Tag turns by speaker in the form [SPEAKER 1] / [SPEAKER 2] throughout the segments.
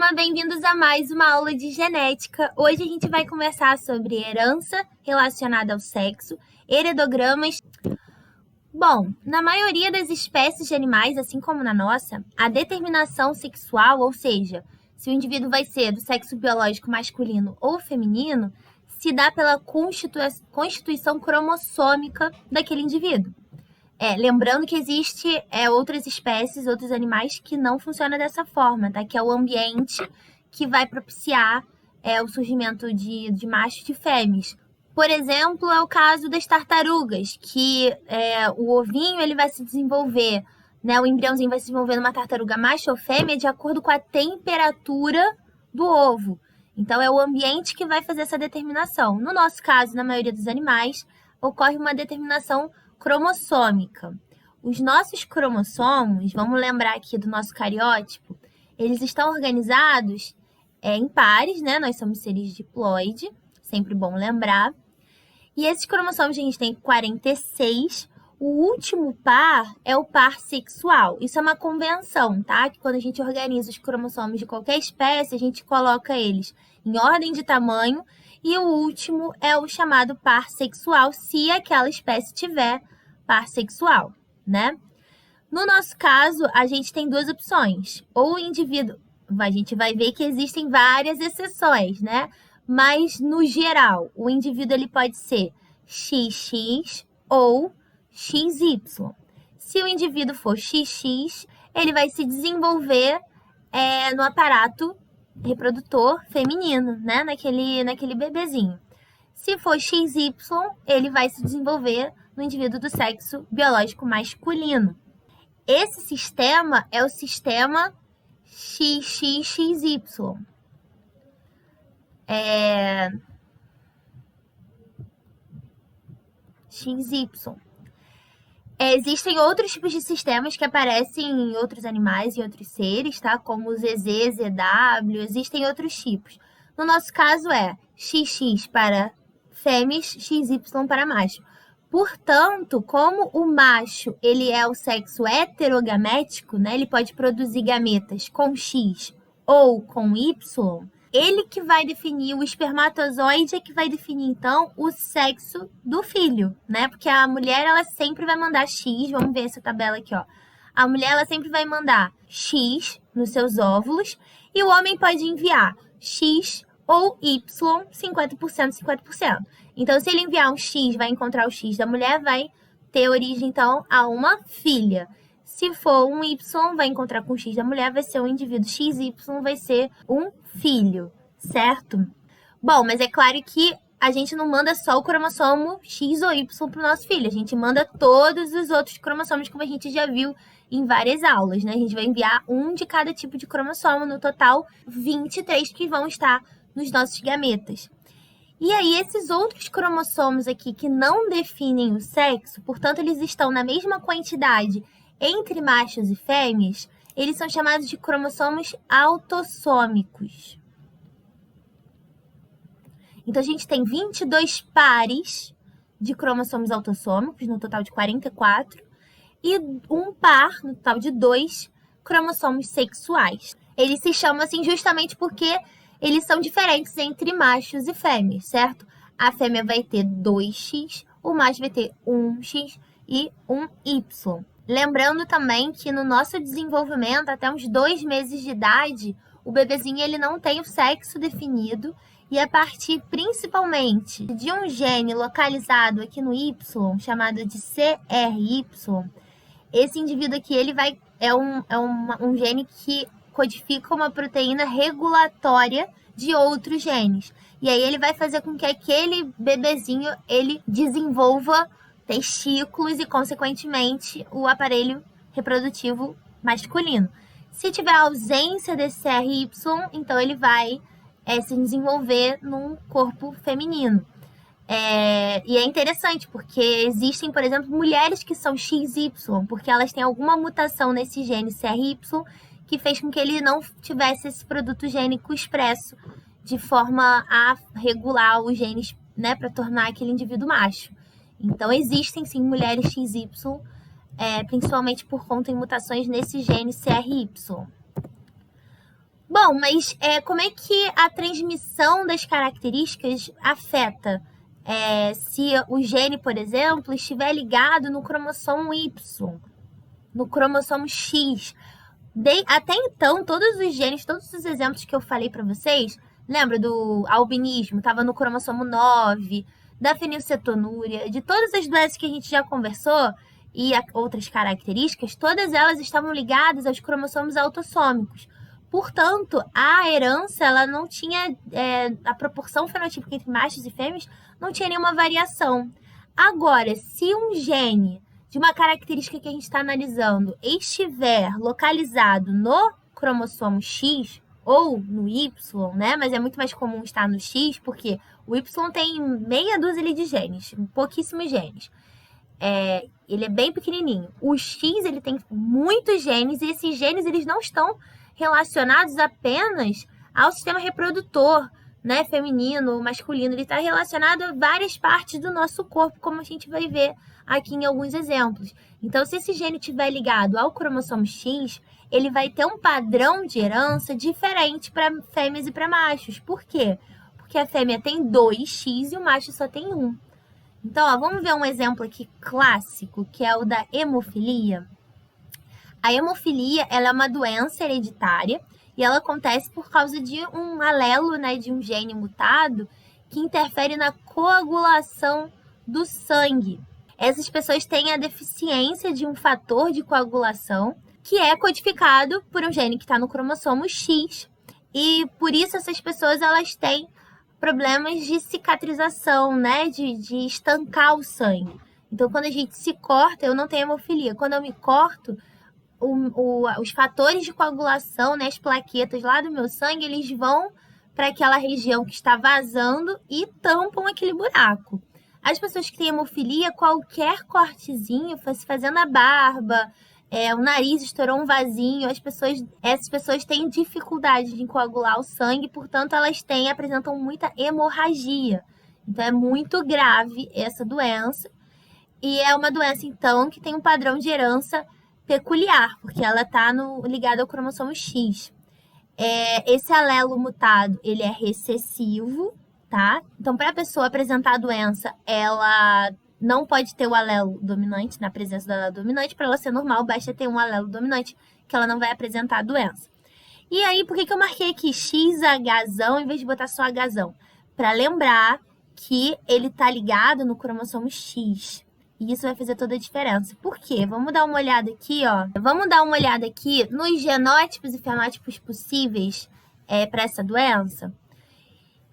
[SPEAKER 1] turma, bem-vindos a mais uma aula de genética. Hoje a gente vai conversar sobre herança relacionada ao sexo, heredogramas. Bom, na maioria das espécies de animais, assim como na nossa, a determinação sexual, ou seja, se o indivíduo vai ser do sexo biológico masculino ou feminino, se dá pela constituição cromossômica daquele indivíduo. Lembrando que existe outras espécies, outros animais que não funcionam dessa forma, tá? Que é o ambiente que vai propiciar o surgimento de machos e de fêmeas. Por exemplo, é o caso das tartarugas, que o ovinho ele vai se desenvolver, né? O embriãozinho vai se desenvolver numa tartaruga macho ou fêmea de acordo com a temperatura do ovo. Então, é o ambiente que vai fazer essa determinação. No nosso caso, na maioria dos animais, ocorre uma determinação cromossômica. Os nossos cromossomos, vamos lembrar aqui do nosso cariótipo, eles estão organizados em pares, né? Nós somos seres diploide, sempre bom lembrar. E esses cromossomos a gente tem 46. O último par é o par sexual. Isso é uma convenção, tá? Que quando a gente organiza os cromossomos de qualquer espécie, a gente coloca eles em ordem de tamanho. E o último é o chamado par sexual, se aquela espécie tiver par sexual, né? No nosso caso, a gente tem duas opções. Ou o indivíduo... A gente vai ver que existem várias exceções, né? Mas, no geral, o indivíduo ele pode ser XX ou XY. Se o indivíduo for XX, ele vai se desenvolver no aparato reprodutor feminino, né? Naquele bebezinho. Se for XY, ele vai se desenvolver no indivíduo do sexo biológico masculino. Esse sistema é o sistema XXXY. XY. Existem outros tipos de sistemas que aparecem em outros animais e outros seres, tá? Como o ZZ, ZW, existem outros tipos. No nosso caso é XX para fêmeas, XY para macho. Portanto, como o macho ele é o sexo heterogamético, né? Ele pode produzir gametas com X ou com Y. Ele que vai definir, o espermatozoide é que vai definir, então, o sexo do filho, né? Porque a mulher, ela sempre vai mandar X, vamos ver essa tabela aqui, ó. A mulher, ela sempre vai mandar X nos seus óvulos e o homem pode enviar X ou Y, 50%, 50%. Então, se ele enviar um X, vai encontrar o X da mulher, vai ter origem, então, a uma filha. Se for um Y, vai encontrar com o X da mulher, vai ser um indivíduo XY, vai ser um filho, certo? Bom, mas é claro que a gente não manda só o cromossomo X ou Y para o nosso filho. A gente manda todos os outros cromossomos, como a gente já viu em várias aulas, né? A gente vai enviar um de cada tipo de cromossomo, no total 23 que vão estar nos nossos gametas. E aí, esses outros cromossomos aqui que não definem o sexo, portanto, eles estão na mesma quantidade entre machos e fêmeas, eles são chamados de cromossomos autossômicos. Então, a gente tem 22 pares de cromossomos autossômicos, no total de 44, e um par, no total de 2 cromossomos sexuais. Eles se chamam assim justamente porque eles são diferentes entre machos e fêmeas, certo? A fêmea vai ter 2X, o macho vai ter 1X e 1Y. Lembrando também que no nosso desenvolvimento, até uns 2 meses de idade, o bebezinho ele não tem o sexo definido e a partir principalmente de um gene localizado aqui no Y, chamado de CRY, esse indivíduo aqui ele é um gene que codifica uma proteína regulatória de outros genes. E aí ele vai fazer com que aquele bebezinho ele desenvolva testículos e, consequentemente, o aparelho reprodutivo masculino. Se tiver ausência desse CRY, então ele vai se desenvolver num corpo feminino. E é interessante, porque existem, por exemplo, mulheres que são XY, porque elas têm alguma mutação nesse gene CRY que fez com que ele não tivesse esse produto gênico expresso de forma a regular os genes, né, para tornar aquele indivíduo macho. Então, existem, sim, mulheres XY, principalmente por conta de mutações nesse gene CRY. Bom, mas como é que a transmissão das características afeta? Se o gene, por exemplo, estiver ligado no cromossomo Y, no cromossomo X. Até então, todos os genes, todos os exemplos que eu falei para vocês, lembra do albinismo, estava no cromossomo 9, da fenilcetonúria, de todas as doenças que a gente já conversou e outras características, todas elas estavam ligadas aos cromossomos autossômicos. Portanto, a herança, ela não tinha, a proporção fenotípica entre machos e fêmeas não tinha nenhuma variação. Agora, se um gene de uma característica que a gente está analisando estiver localizado no cromossomo X ou no Y, né? Mas é muito mais comum estar no X, porque o Y tem meia dúzia de genes, pouquíssimos genes. Ele é bem pequenininho. O X, ele tem muitos genes, e esses genes, eles não estão relacionados apenas ao sistema reprodutor, né, feminino ou masculino. Ele está relacionado a várias partes do nosso corpo, como a gente vai ver aqui em alguns exemplos. Então, se esse gene estiver ligado ao cromossomo X, ele vai ter um padrão de herança diferente para fêmeas e para machos. Por quê? Porque a fêmea tem 2X e o macho só tem 1. Então, vamos ver um exemplo aqui clássico, que é o da hemofilia. A hemofilia, ela é uma doença hereditária e ela acontece por causa de um alelo, né, de um gene mutado que interfere na coagulação do sangue. Essas pessoas têm a deficiência de um fator de coagulação que é codificado por um gene que está no cromossomo X. E por isso essas pessoas elas têm problemas de cicatrização, né, de estancar o sangue. Então, quando a gente se corta, eu não tenho hemofilia. Quando eu me corto, os fatores de coagulação, né, as plaquetas lá do meu sangue, eles vão para aquela região que está vazando e tampam aquele buraco. As pessoas que têm hemofilia, qualquer cortezinho, fazendo a barba, o nariz estourou um vasinho, essas pessoas têm dificuldade de coagular o sangue, portanto, elas apresentam muita hemorragia. Então, é muito grave essa doença. E é uma doença, então, que tem um padrão de herança peculiar, porque ela está ligada ao cromossomo X. Esse alelo mutado, ele é recessivo, tá? Então, para a pessoa apresentar a doença, ela não pode ter o alelo dominante, na presença do alelo dominante. Para ela ser normal, basta ter um alelo dominante, que ela não vai apresentar a doença. E aí, por que eu marquei aqui XHzão em vez de botar só Hzão? Para lembrar que ele está ligado no cromossomo X. E isso vai fazer toda a diferença. Por quê? Vamos dar uma olhada aqui, ó. Vamos dar uma olhada aqui nos genótipos e fenótipos possíveis para essa doença.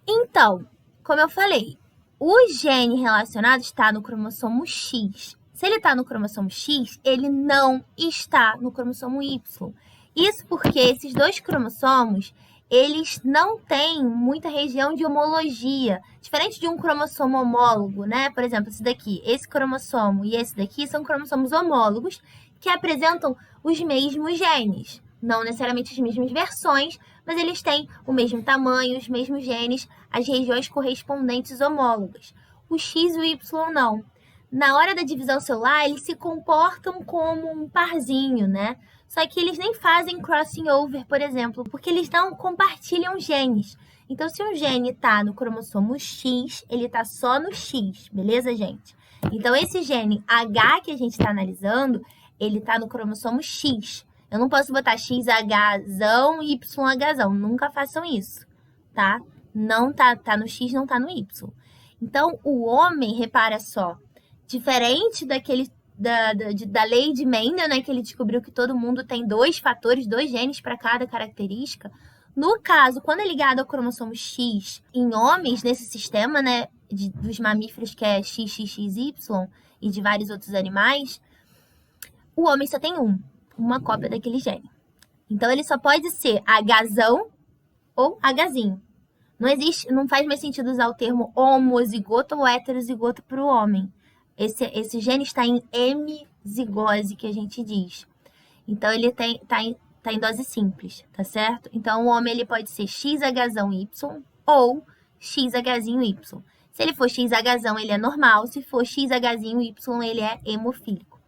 [SPEAKER 1] Então, como eu falei, o gene relacionado está no cromossomo X. Se ele está no cromossomo X, ele não está no cromossomo Y. Isso porque esses dois cromossomos, eles não têm muita região de homologia. Diferente de um cromossomo homólogo, né? Por exemplo, esse cromossomo e esse daqui são cromossomos homólogos que apresentam os mesmos genes. Não necessariamente as mesmas versões, mas eles têm o mesmo tamanho, os mesmos genes, as regiões correspondentes homólogas. O X e o Y não. Na hora da divisão celular, eles se comportam como um parzinho, né? Só que eles nem fazem crossing over, por exemplo, porque eles não compartilham genes. Então, se um gene está no cromossomo X, ele está só no X, beleza, gente? Então, esse gene H que a gente está analisando, ele está no cromossomo X. Eu não posso botar XHzão e YHzão. Nunca façam isso, tá? Não tá no X, não tá no Y. Então, o homem, repara só, diferente da lei de Mendel, né, que ele descobriu que todo mundo tem 2 fatores, 2 genes para cada característica. No caso, quando é ligado ao cromossomo X em homens, nesse sistema, né, dos mamíferos que é XXXY e de vários outros animais, o homem só tem uma cópia daquele gene. Então, ele só pode ser Hzão ou Hzinho. Não faz mais sentido usar o termo homozigoto ou heterozigoto para o homem. Esse gene está em hemizigose, que a gente diz. Então, ele tá em dose simples, tá certo? Então, o homem ele pode ser XHzão Y ou XHzinho Y. Se ele for XHzão, ele é normal. Se for XHzinho Y, ele é hemofílico.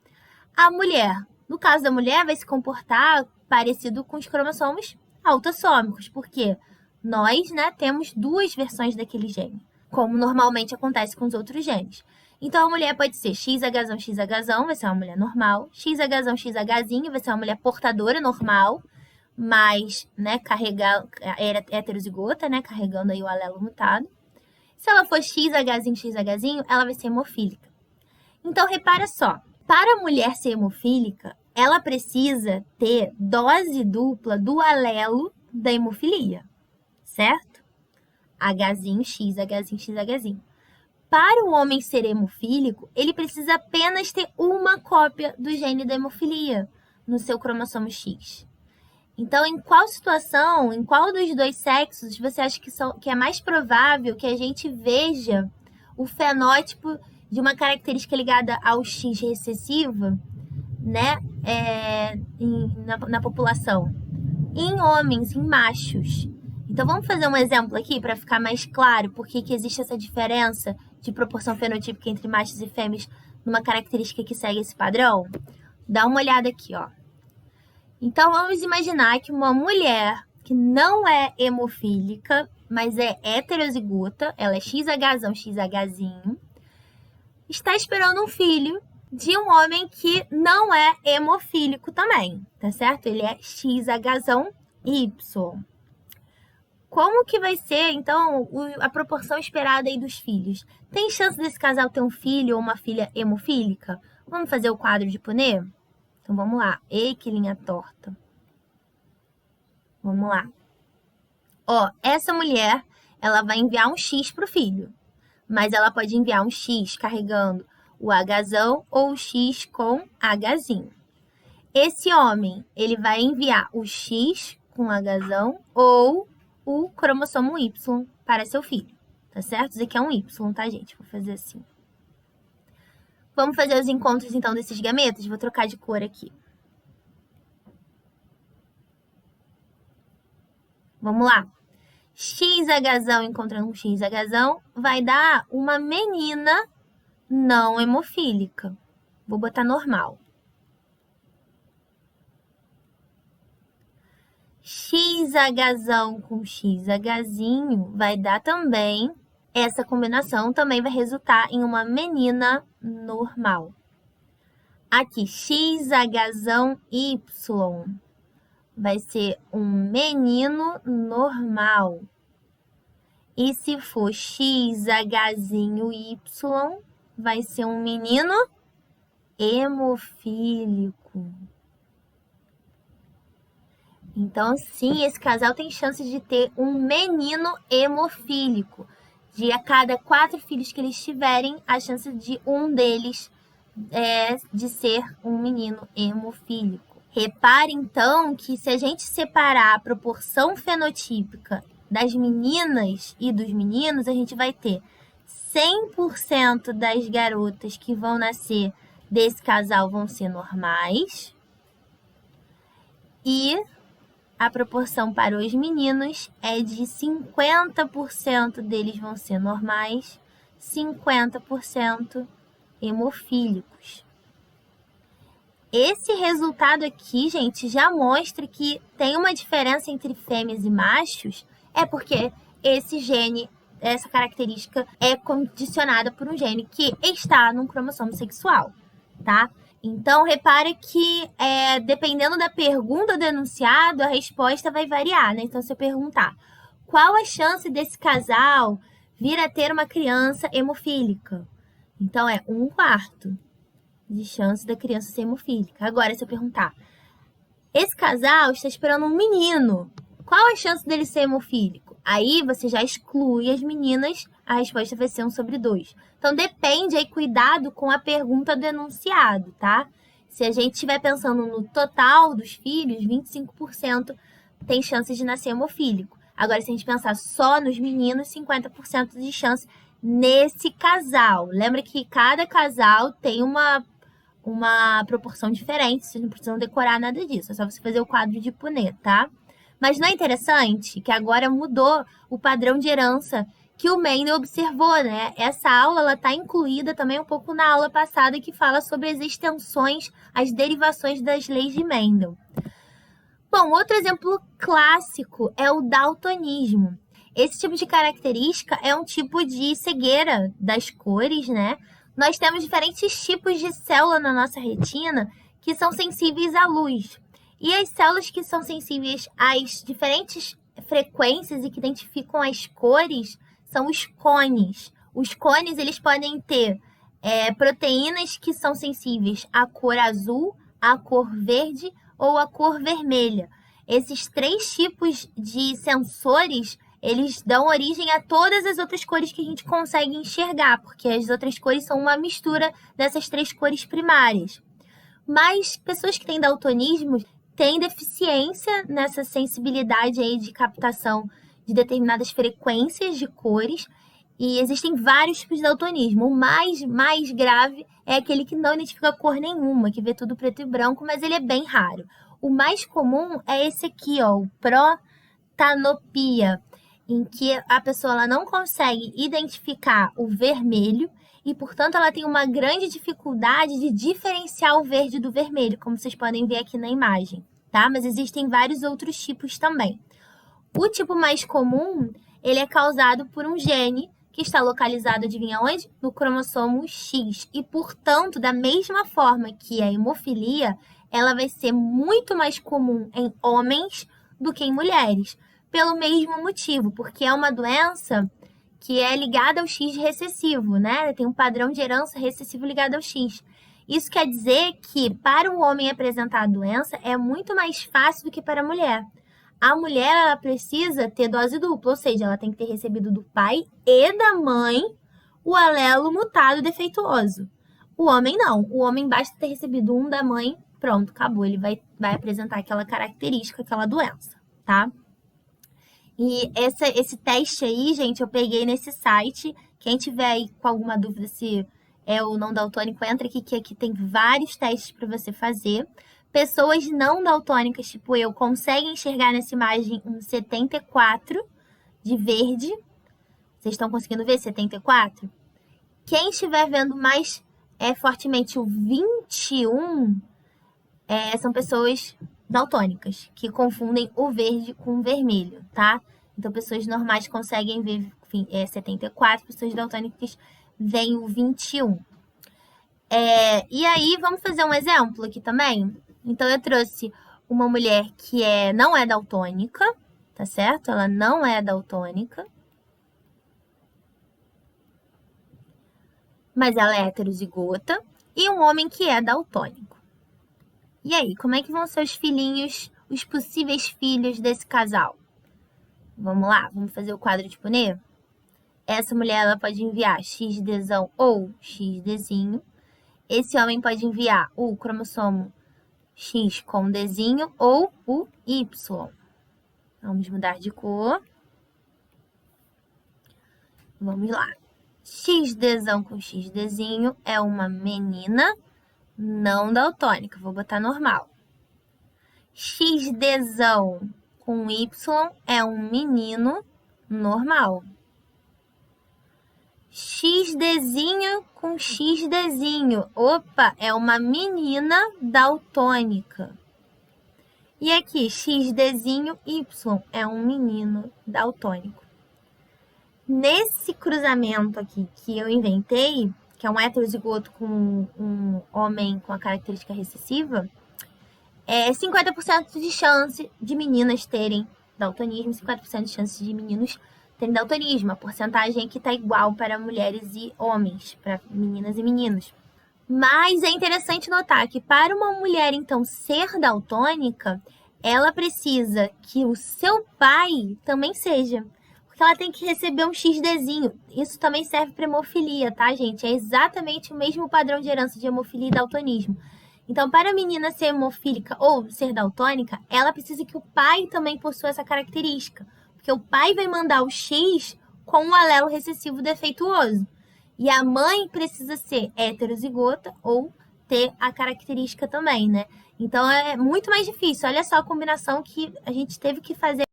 [SPEAKER 1] A mulher, no caso da mulher, vai se comportar parecido com os cromossomos autossômicos, porque nós, né, temos duas versões daquele gene, como normalmente acontece com os outros genes. Então, a mulher pode ser XHzão, XHzão, vai ser uma mulher normal. XHzão, XHzinho, vai ser uma mulher portadora normal, mas, né, heterozigota, né, carregando aí o alelo mutado. Se ela for XHzinho, XHzinho, ela vai ser hemofílica. Então, repara só, para a mulher ser hemofílica, ela precisa ter dose dupla do alelo da hemofilia, certo? Hzinho, X, Hzinho, X, Hzinho. Para o homem ser hemofílico, ele precisa apenas ter uma cópia do gene da hemofilia no seu cromossomo X. Então, em qual situação, em qual dos dois sexos você acha que é mais provável que a gente veja o fenótipo de uma característica ligada ao X recessiva, né, na população? Em homens, em machos. Então, vamos fazer um exemplo aqui para ficar mais claro por que existe essa diferença de proporção fenotípica entre machos e fêmeas numa característica que segue esse padrão? Dá uma olhada aqui, ó. Então, vamos imaginar que uma mulher que não é hemofílica, mas é heterozigota, ela é XHzão, XHzinho, está esperando um filho de um homem que não é hemofílico também, tá certo? Ele é XHzão Y. Como que vai ser, então, a proporção esperada aí dos filhos? Tem chance desse casal ter um filho ou uma filha hemofílica? Vamos fazer o quadro de Punnett? Então, vamos lá. Ei, que linha torta. Vamos lá. Ó, essa mulher, ela vai enviar um X para o filho. Mas ela pode enviar um X carregando o Hzão ou o X com Hzinho. Esse homem, ele vai enviar o X com Hzão ou o cromossomo Y para seu filho, tá certo? Isso aqui é um Y, tá, gente? Vou fazer assim. Vamos fazer os encontros, então, desses gametas? Vou trocar de cor aqui. Vamos lá. XHzão encontrando com XHzão vai dar uma menina não hemofílica. Vou botar normal. XHzão com XHzinho vai dar também, essa combinação também vai resultar em uma menina normal. Aqui, XHzão Y vai ser um menino normal. E se for XHzinho Y, vai ser um menino hemofílico. Então, sim, esse casal tem chance de ter um menino hemofílico. De a cada 4 filhos que eles tiverem, a chance de um deles de ser um menino hemofílico. Repare, então, que se a gente separar a proporção fenotípica das meninas e dos meninos, a gente vai ter 100% das garotas que vão nascer desse casal vão ser normais. E a proporção para os meninos é de 50% deles vão ser normais, 50% hemofílicos. Esse resultado aqui, gente, já mostra que tem uma diferença entre fêmeas e machos, é porque esse gene, essa característica é condicionada por um gene que está num cromossomo sexual, tá? Então, repare que, dependendo da pergunta do enunciado, a resposta vai variar, né? Então, se eu perguntar, qual a chance desse casal vir a ter uma criança hemofílica? Então, é 1/4 de chance da criança ser hemofílica. Agora, se eu perguntar, esse casal está esperando um menino, qual a chance dele ser hemofílico? Aí, você já exclui as meninas, a resposta vai ser 1/2. Então, depende aí, cuidado com a pergunta do enunciado, tá? Se a gente estiver pensando no total dos filhos, 25% tem chance de nascer hemofílico. Agora, se a gente pensar só nos meninos, 50% de chance nesse casal. Lembra que cada casal tem uma proporção diferente, vocês não precisam decorar nada disso, é só você fazer o quadro de Punnett, tá? Mas não é interessante que agora mudou o padrão de herança que o Mendel observou, né? Essa aula ela está incluída também um pouco na aula passada que fala sobre as extensões, as derivações das leis de Mendel. Bom, outro exemplo clássico é o daltonismo. Esse tipo de característica é um tipo de cegueira das cores, né? Nós temos diferentes tipos de célula na nossa retina que são sensíveis à luz. E as células que são sensíveis às diferentes frequências e que identificam as cores são os cones. Os cones, eles podem ter proteínas que são sensíveis à cor azul, à cor verde ou à cor vermelha. Esses três tipos de sensores, eles dão origem a todas as outras cores que a gente consegue enxergar, porque as outras cores são uma mistura dessas três cores primárias. Mas pessoas que têm daltonismo têm deficiência nessa sensibilidade aí de captação de determinadas frequências de cores, e existem vários tipos de daltonismo. O mais grave é aquele que não identifica cor nenhuma, que vê tudo preto e branco, mas ele é bem raro. O mais comum é esse aqui, ó, o protanopia, em que a pessoa ela não consegue identificar o vermelho e, portanto, ela tem uma grande dificuldade de diferenciar o verde do vermelho, como vocês podem ver aqui na imagem, tá? Mas existem vários outros tipos também. O tipo mais comum, ele é causado por um gene que está localizado, adivinha onde? No cromossomo X. E, portanto, da mesma forma que a hemofilia, ela vai ser muito mais comum em homens do que em mulheres. Pelo mesmo motivo, porque é uma doença que é ligada ao X recessivo, né? Tem um padrão de herança recessivo ligado ao X. Isso quer dizer que para o homem apresentar a doença é muito mais fácil do que para a mulher. A mulher, ela precisa ter dose dupla, ou seja, ela tem que ter recebido do pai e da mãe o alelo mutado defeituoso. O homem não. O homem basta ter recebido um da mãe, pronto, acabou. Ele vai apresentar aquela característica, aquela doença, tá? E esse teste aí, gente, eu peguei nesse site. Quem tiver aí com alguma dúvida se é ou não daltônico, entra aqui, que aqui tem vários testes para você fazer. Pessoas não daltônicas, tipo eu, conseguem enxergar nessa imagem um 74 de verde. Vocês estão conseguindo ver 74? Quem estiver vendo mais fortemente o 21, são pessoas daltônicas, que confundem o verde com o vermelho, tá? Então, pessoas normais conseguem ver 74, pessoas daltônicas veem o 21. E aí, vamos fazer um exemplo aqui também? Então, eu trouxe uma mulher que não é daltônica, tá certo? Ela não é daltônica. Mas ela é heterozigota. E um homem que é daltônico. E aí, como é que vão ser os filhinhos, os possíveis filhos desse casal? Vamos lá, vamos fazer o quadro de Punnett? Essa mulher, ela pode enviar XDzão ou XDzinho. Esse homem pode enviar o cromossomo X com Dzinho ou o Y. Vamos mudar de cor. Vamos lá. XDzão com XDzinho é uma menina não daltônica. Vou botar normal. XDzão com Y é um menino normal. XDzinho com XDzinho. Opa, é uma menina daltônica. E aqui, XDzinho Y é um menino daltônico. Nesse cruzamento aqui que eu inventei, que é um heterozigoto com um homem com a característica recessiva, 50% de chance de meninas terem daltonismo e 50% de chance de meninos terem daltonismo. A porcentagem aqui está igual para mulheres e homens, para meninas e meninos. Mas é interessante notar que para uma mulher, então, ser daltônica, ela precisa que o seu pai também seja. Porque ela tem que receber um XDzinho. Isso também serve para hemofilia, tá, gente? É exatamente o mesmo padrão de herança de hemofilia e daltonismo. Então, para a menina ser hemofílica ou ser daltônica, ela precisa que o pai também possua essa característica. Porque o pai vai mandar o X com um alelo recessivo defeituoso. E a mãe precisa ser heterozigota ou ter a característica também, né? Então, é muito mais difícil. Olha só a combinação que a gente teve que fazer.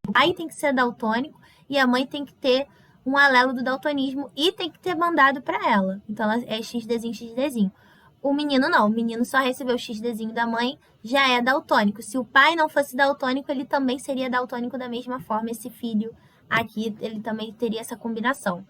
[SPEAKER 1] O pai tem que ser daltônico e a mãe tem que ter um alelo do daltonismo e tem que ter mandado para ela. Então, ela é XDzinho, XDzinho. O menino não, o menino só recebeu o XDzinho da mãe, já é daltônico. Se o pai não fosse daltônico, ele também seria daltônico da mesma forma. Esse filho aqui, ele também teria essa combinação.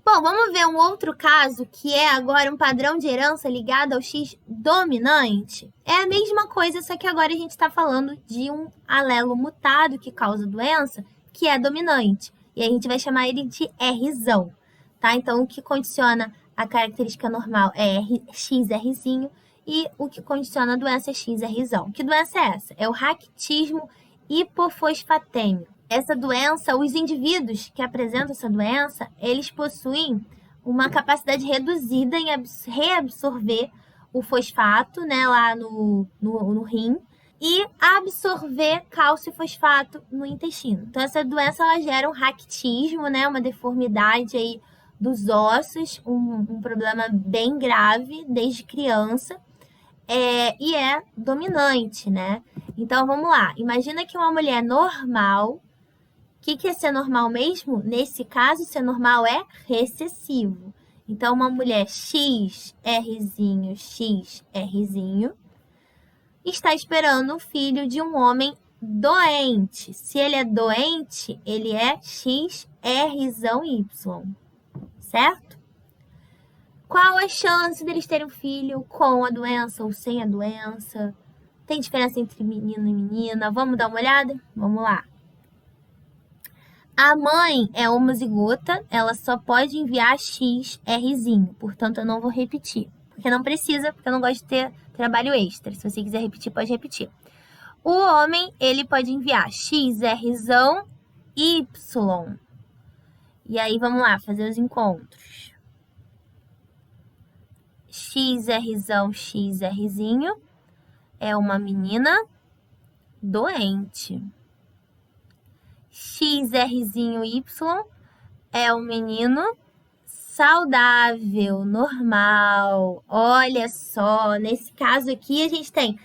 [SPEAKER 1] Bom, vamos ver um outro caso, que é agora um padrão de herança ligado ao X dominante. É a mesma coisa, só que agora a gente está falando de um alelo mutado que causa doença, que é dominante. E a gente vai chamar ele de Rzão, tá? Então, o que condiciona a característica normal é XRzinho e o que condiciona a doença é XRzão. Que doença é essa? É o raquitismo hipofosfatêmio. Essa doença, os indivíduos que apresentam essa doença, eles possuem uma capacidade reduzida em reabsorver o fosfato, né, lá no rim, e absorver cálcio e fosfato no intestino. Então, essa doença ela gera um raquitismo, né, uma deformidade aí dos ossos, um problema bem grave desde criança, e é dominante, né? Então, vamos lá. Imagina que uma mulher normal. O que é ser normal mesmo? Nesse caso, ser normal é recessivo. Então, uma mulher XRzinho, XRzinho, está esperando um filho de um homem doente. Se ele é doente, ele é XRzão Y, certo? Qual a chance deles terem um filho com a doença ou sem a doença? Tem diferença entre menino e menina? Vamos dar uma olhada? Vamos lá. A mãe é homozigota, ela só pode enviar XRzinho, portanto eu não vou repetir, porque não precisa, porque eu não gosto de ter trabalho extra. Se você quiser repetir, pode repetir. O homem, ele pode enviar XRzão Y. E aí vamos lá, fazer os encontros. XRzão XRzinho é uma menina doente. XRzinho Y é um menino saudável, normal. Olha só, nesse caso aqui a gente tem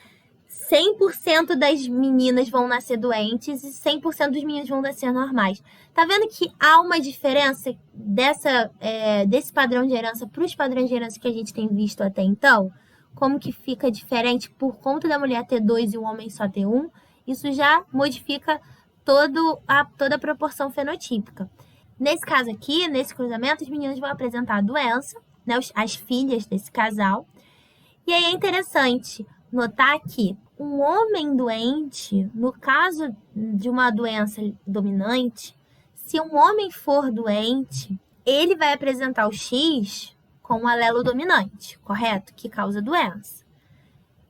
[SPEAKER 1] 100% das meninas vão nascer doentes e 100% dos meninos vão nascer normais. Tá vendo que há uma diferença desse padrão de herança para os padrões de herança que a gente tem visto até então? Como que fica diferente por conta da mulher ter 2 e o homem só ter 1? Isso já modifica toda a proporção fenotípica. Nesse caso aqui, nesse cruzamento, os meninos vão apresentar a doença, né, as filhas desse casal. E aí é interessante notar que um homem doente, no caso de uma doença dominante, se um homem for doente, ele vai apresentar o X com um alelo dominante, correto? Que causa doença.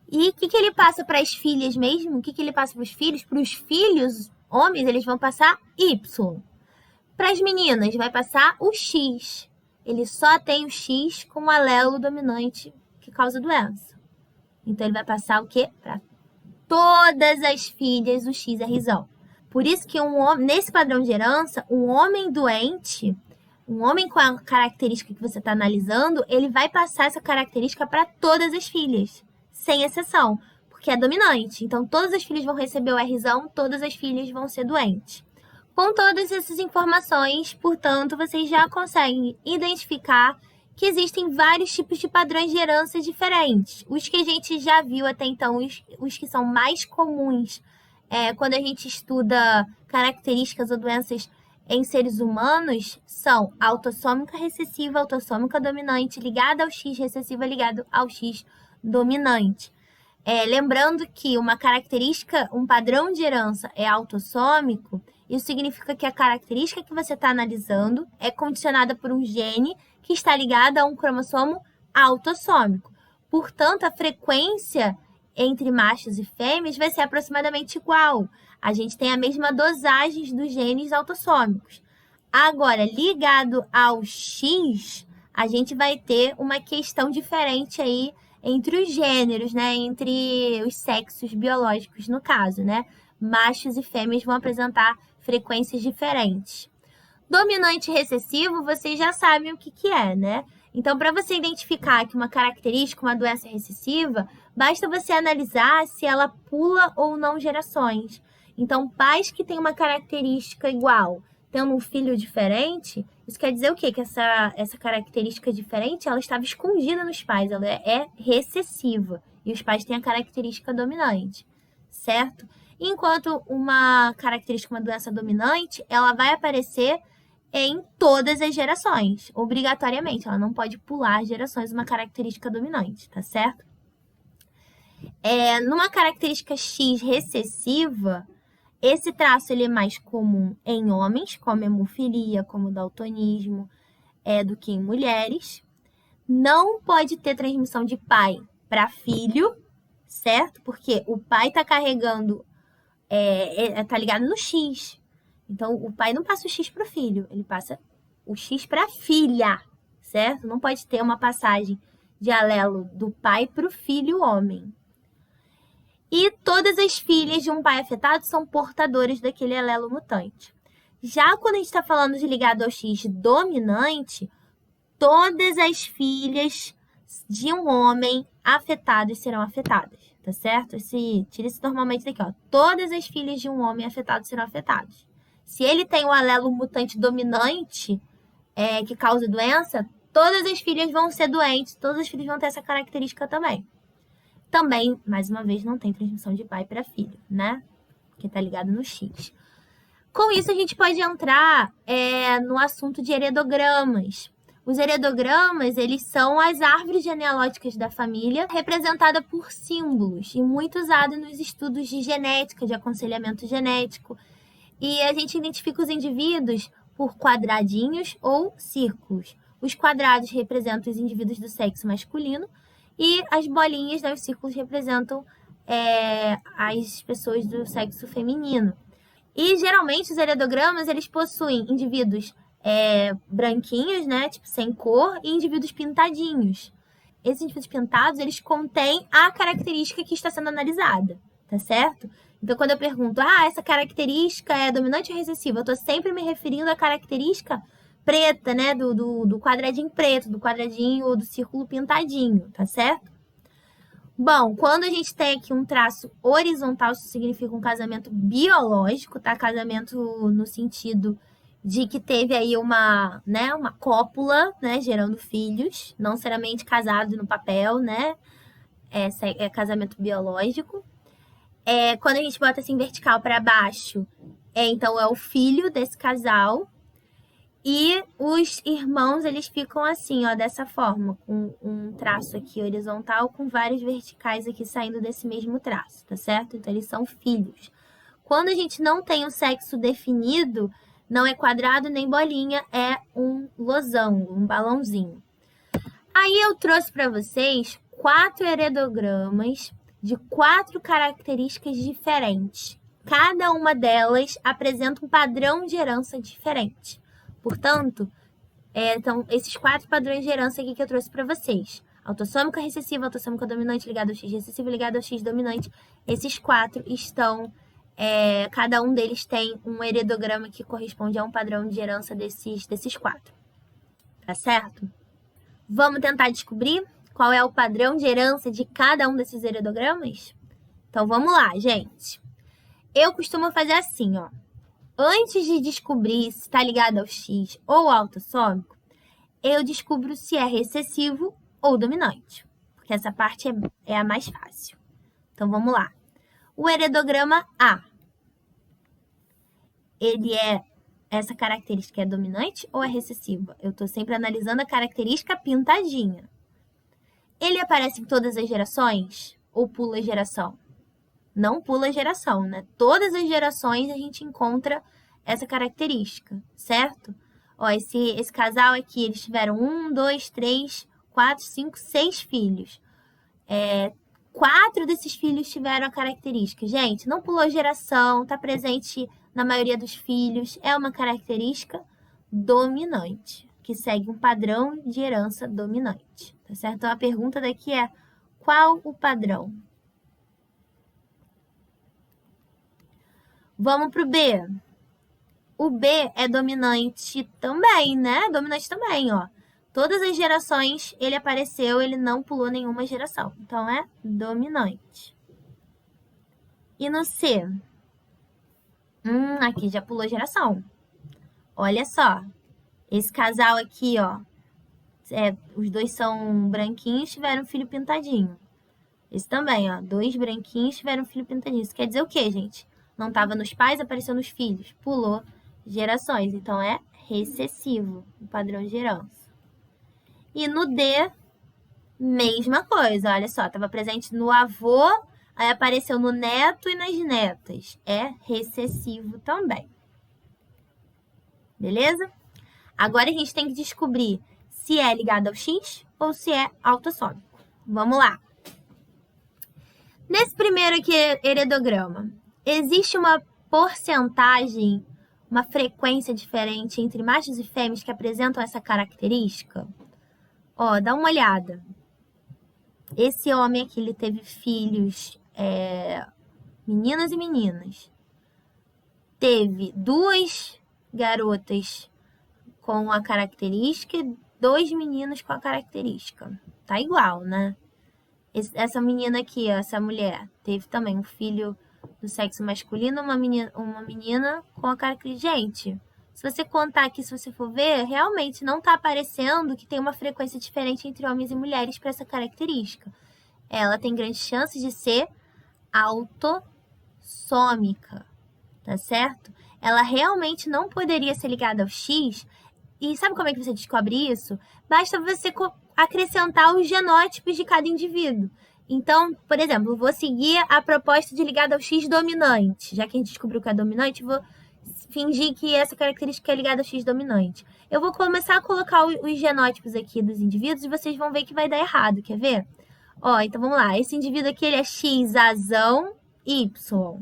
[SPEAKER 1] E o que ele passa para as filhas mesmo? O que ele passa para os filhos? Para os filhos homens, eles vão passar Y. Para as meninas, vai passar o X. Ele só tem o X com o alelo dominante que causa doença. Então, ele vai passar o quê? Para todas as filhas o XRzão. Por isso que nesse padrão de herança, um homem doente, um homem com a característica que você está analisando, ele vai passar essa característica para todas as filhas, sem exceção, porque é dominante. Então, todas as filhas vão receber o Rzão, todas as filhas vão ser doentes. Com todas essas informações, portanto, vocês já conseguem identificar que existem vários tipos de padrões de herança diferentes. Os que a gente já viu até então, os que são mais comuns quando a gente estuda características ou doenças em seres humanos, são autossômica recessiva, autossômica dominante, ligada ao X recessiva, ligado ao X dominante. Lembrando que uma característica, um padrão de herança é autossômico, isso significa que a característica que você está analisando é condicionada por um gene que está ligado a um cromossomo autossômico. Portanto, a frequência entre machos e fêmeas vai ser aproximadamente igual. A gente tem a mesma dosagem dos genes autossômicos. Agora, ligado ao X, a gente vai ter uma questão diferente aí entre os gêneros, né? Entre os sexos biológicos, no caso, né? Machos e fêmeas vão apresentar frequências diferentes. Dominante e recessivo, vocês já sabem o que é, né? Então, para você identificar que uma característica, uma doença é recessiva, basta você analisar se ela pula ou não gerações. Então, pais que têm uma característica igual, tendo um filho diferente, isso quer dizer o quê? Que essa característica diferente, ela estava escondida nos pais, ela é recessiva. E os pais têm a característica dominante, certo? Enquanto uma característica, uma doença dominante, ela vai aparecer em todas as gerações, obrigatoriamente. Ela não pode pular gerações, uma característica dominante, tá certo? Numa característica X recessiva, esse traço ele é mais comum em homens, como hemofilia, como daltonismo, do que em mulheres. Não pode ter transmissão de pai para filho, certo? Porque o pai está carregando, tá ligado no X. Então, o pai não passa o X para o filho, ele passa o X para a filha, certo? Não pode ter uma passagem de alelo do pai para o filho homem. E todas as filhas de um pai afetado são portadoras daquele alelo mutante. Já quando a gente está falando de ligado ao X dominante, todas as filhas de um homem afetado serão afetadas, tá certo? Tira isso normalmente daqui, ó. Todas as filhas de um homem afetado serão afetadas. Se ele tem o alelo mutante dominante, que causa doença, todas as filhas vão ser doentes, todas as filhas vão ter essa característica também. Também, mais uma vez, não tem transmissão de pai para filho, né? Que tá ligado no X. Com isso, a gente pode entrar no assunto de heredogramas. Os heredogramas, eles são as árvores genealógicas da família, representada por símbolos, e muito usado nos estudos de genética, de aconselhamento genético. E a gente identifica os indivíduos por quadradinhos ou círculos. Os quadrados representam os indivíduos do sexo masculino, e as bolinhas, os círculos, representam as pessoas do sexo feminino. E, geralmente, os heredogramas, eles possuem indivíduos branquinhos, né, tipo sem cor, e indivíduos pintadinhos. Esses indivíduos pintados, eles contêm a característica que está sendo analisada, tá certo? Então, quando eu pergunto, essa característica é dominante ou recessiva, eu estou sempre me referindo à característica preta, né, do quadradinho preto, do quadradinho ou do círculo pintadinho, tá certo? Bom, quando a gente tem aqui um traço horizontal, isso significa um casamento biológico, tá? Casamento no sentido de que teve aí uma cópula, né, gerando filhos, não necessariamente casado no papel, né? É casamento biológico. Quando a gente bota assim vertical para baixo, então é o filho desse casal. E os irmãos, eles ficam assim, ó, dessa forma, com um traço aqui horizontal, com vários verticais aqui saindo desse mesmo traço, tá certo? Então, eles são filhos. Quando a gente não tem o sexo definido, não é quadrado nem bolinha, é um losango, um balãozinho. Aí eu trouxe para vocês 4 heredogramas de 4 características diferentes. Cada uma delas apresenta um padrão de herança diferente. Portanto, então, esses 4 padrões de herança aqui que eu trouxe para vocês. Autossômica recessiva, autossômica dominante, ligado ao X recessivo, ligado ao X dominante. Esses 4 estão, cada um deles tem um heredograma que corresponde a um padrão de herança desses 4. Tá certo? Vamos tentar descobrir qual é o padrão de herança de cada um desses heredogramas? Então, vamos lá, gente. Eu costumo fazer assim, ó. Antes de descobrir se está ligado ao X ou ao autossômico, eu descubro se é recessivo ou dominante, porque essa parte é a mais fácil. Então, vamos lá. O heredograma A, essa característica é dominante ou é recessiva? Eu estou sempre analisando a característica pintadinha. Ele aparece em todas as gerações ou pula geração? Não pula geração, né? Todas as gerações a gente encontra essa característica, certo? Ó, esse casal aqui, eles tiveram 1, 2, 3, 4, 5, 6 filhos. 4 desses filhos tiveram a característica. Gente, não pulou geração, está presente na maioria dos filhos. É uma característica dominante, que segue um padrão de herança dominante, tá certo? Então, a pergunta daqui é, qual o padrão? Vamos pro B. O B é dominante também, né? Dominante também, ó. Todas as gerações ele apareceu, ele não pulou nenhuma geração. Então, é dominante. E no C? Aqui já pulou geração. Olha só, esse casal aqui, ó, os dois são branquinhos, tiveram um filho pintadinho. Esse também, ó, 2 branquinhos tiveram um filho pintadinho. Isso quer dizer o quê, gente? Não estava nos pais, apareceu nos filhos. Pulou gerações. Então, é recessivo, o padrão de herança. E no D, mesma coisa. Olha só, estava presente no avô, aí apareceu no neto e nas netas. É recessivo também. Beleza? Agora a gente tem que descobrir se é ligado ao X ou se é autossômico. Vamos lá. Nesse primeiro aqui, heredograma, existe uma porcentagem, uma frequência diferente entre machos e fêmeas que apresentam essa característica? Ó, dá uma olhada. Esse homem aqui, ele teve filhos, meninas e meninas. Teve 2 garotas com a característica e 2 meninos com a característica. Tá igual, né? Essa menina aqui, essa mulher, teve também um filho do sexo masculino, uma menina com a característica. Gente, se você contar aqui, se você for ver, realmente não tá aparecendo que tem uma frequência diferente entre homens e mulheres para essa característica. Ela tem grandes chances de ser autossômica, tá certo? Ela realmente não poderia ser ligada ao X. E sabe como é que você descobre isso? Basta você acrescentar os genótipos de cada indivíduo. Então, por exemplo, vou seguir a proposta de ligada ao X dominante. Já que a gente descobriu que é dominante, vou fingir que essa característica é ligada ao X dominante. Eu vou começar a colocar os genótipos aqui dos indivíduos e vocês vão ver que vai dar errado, quer ver? Ó, então vamos lá. Esse indivíduo aqui, ele é XAzão Y,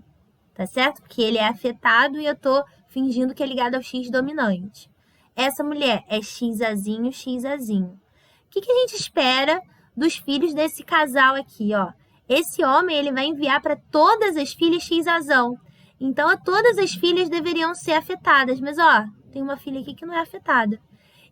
[SPEAKER 1] tá certo? Porque ele é afetado e eu tô fingindo que é ligado ao X dominante. Essa mulher é XAzinho, XAzinho. O que a gente espera dos filhos desse casal aqui, ó? Esse homem, ele vai enviar para todas as filhas XAzão. Então, todas as filhas deveriam ser afetadas. Mas, ó, tem uma filha aqui que não é afetada.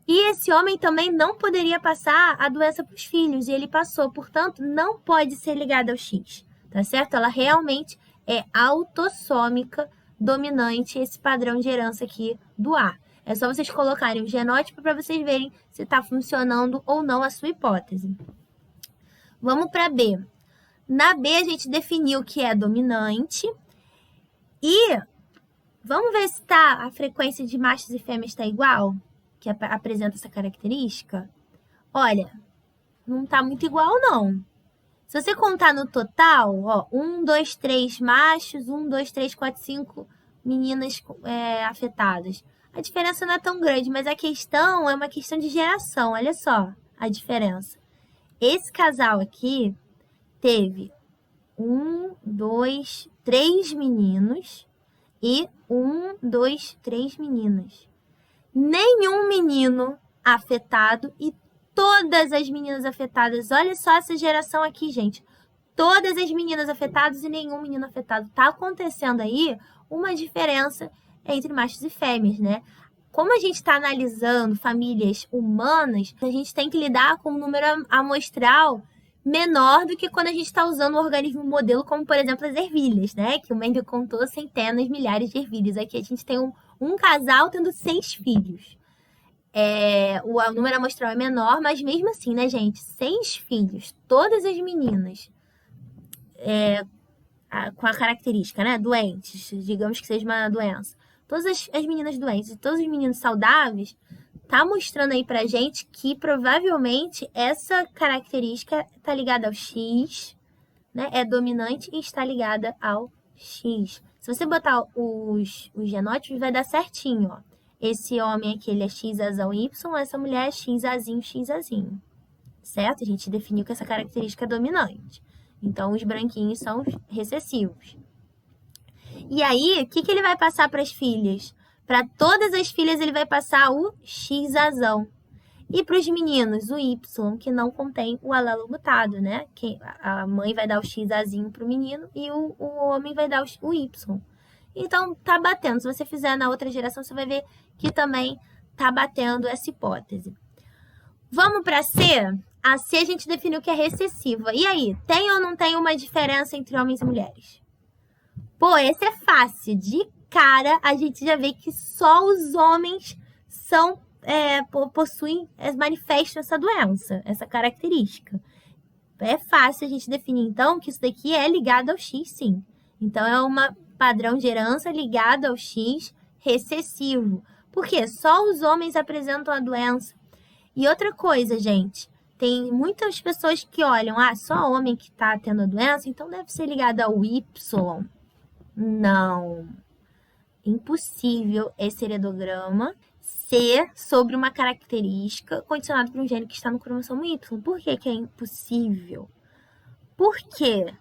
[SPEAKER 1] E esse homem também não poderia passar a doença para os filhos. E ele passou. Portanto, não pode ser ligada ao X. Tá certo? Ela realmente é autossômica dominante, esse padrão de herança aqui do A. É só vocês colocarem o genótipo para vocês verem se está funcionando ou não a sua hipótese. Vamos para B. Na B, a gente definiu que é dominante. E vamos ver se a frequência de machos e fêmeas está igual, que apresenta essa característica. Olha, não está muito igual, não. Se você contar no total, ó, 1, 2, 3 machos, 1, 2, 3, 4, 5 meninas afetadas. A diferença não é tão grande, mas a questão é uma questão de geração. Olha só a diferença. Esse casal aqui teve 1, 2, 3 meninos e 1, 2, 3 meninas. Nenhum menino afetado e todas as meninas afetadas. Olha só essa geração aqui, gente. Todas as meninas afetadas e nenhum menino afetado. Tá acontecendo aí uma diferença entre machos e fêmeas, né? Como a gente está analisando famílias humanas, a gente tem que lidar com um número amostral menor do que quando a gente está usando um organismo modelo, como, por exemplo, as ervilhas, né? Que o Mendel contou centenas, milhares de ervilhas. Aqui a gente tem um casal tendo 6 filhos. O número amostral é menor, mas mesmo assim, né, gente? 6 filhos, todas as meninas com a característica, né? Doentes, digamos que seja uma doença. Todas as meninas doentes e todos os meninos saudáveis, tá mostrando aí pra gente que provavelmente essa característica tá ligada ao X, né? É dominante e está ligada ao X. Se você botar os genótipos, vai dar certinho, ó. Esse homem aqui, ele é XAzão Y, essa mulher é XAzinho, XAzinho. Certo? A gente definiu que essa característica é dominante. Então, os branquinhos são os recessivos. E aí, o que ele vai passar para as filhas? Para todas as filhas, ele vai passar o XAzão. E para os meninos, o Y, que não contém o alelo mutado, né? A mãe vai dar o XAzinho para o menino e o homem vai dar o Y. Então, tá batendo. Se você fizer na outra geração, você vai ver que também tá batendo essa hipótese. Vamos para C? A C a gente definiu que é recessiva. E aí, tem ou não tem uma diferença entre homens e mulheres? Pô, esse é fácil, de cara a gente já vê que só os homens possuem, manifestam essa doença, essa característica. É fácil a gente definir, então, que isso daqui é ligado ao X, sim. Então, é um padrão de herança ligado ao X recessivo. Por quê? Só os homens apresentam a doença. E outra coisa, gente, tem muitas pessoas que olham, só homem que está tendo a doença, então deve ser ligado ao Y. Não. Impossível esse heredograma ser sobre uma característica condicionada por um gene que está no cromossomo Y. Por que é impossível? Porque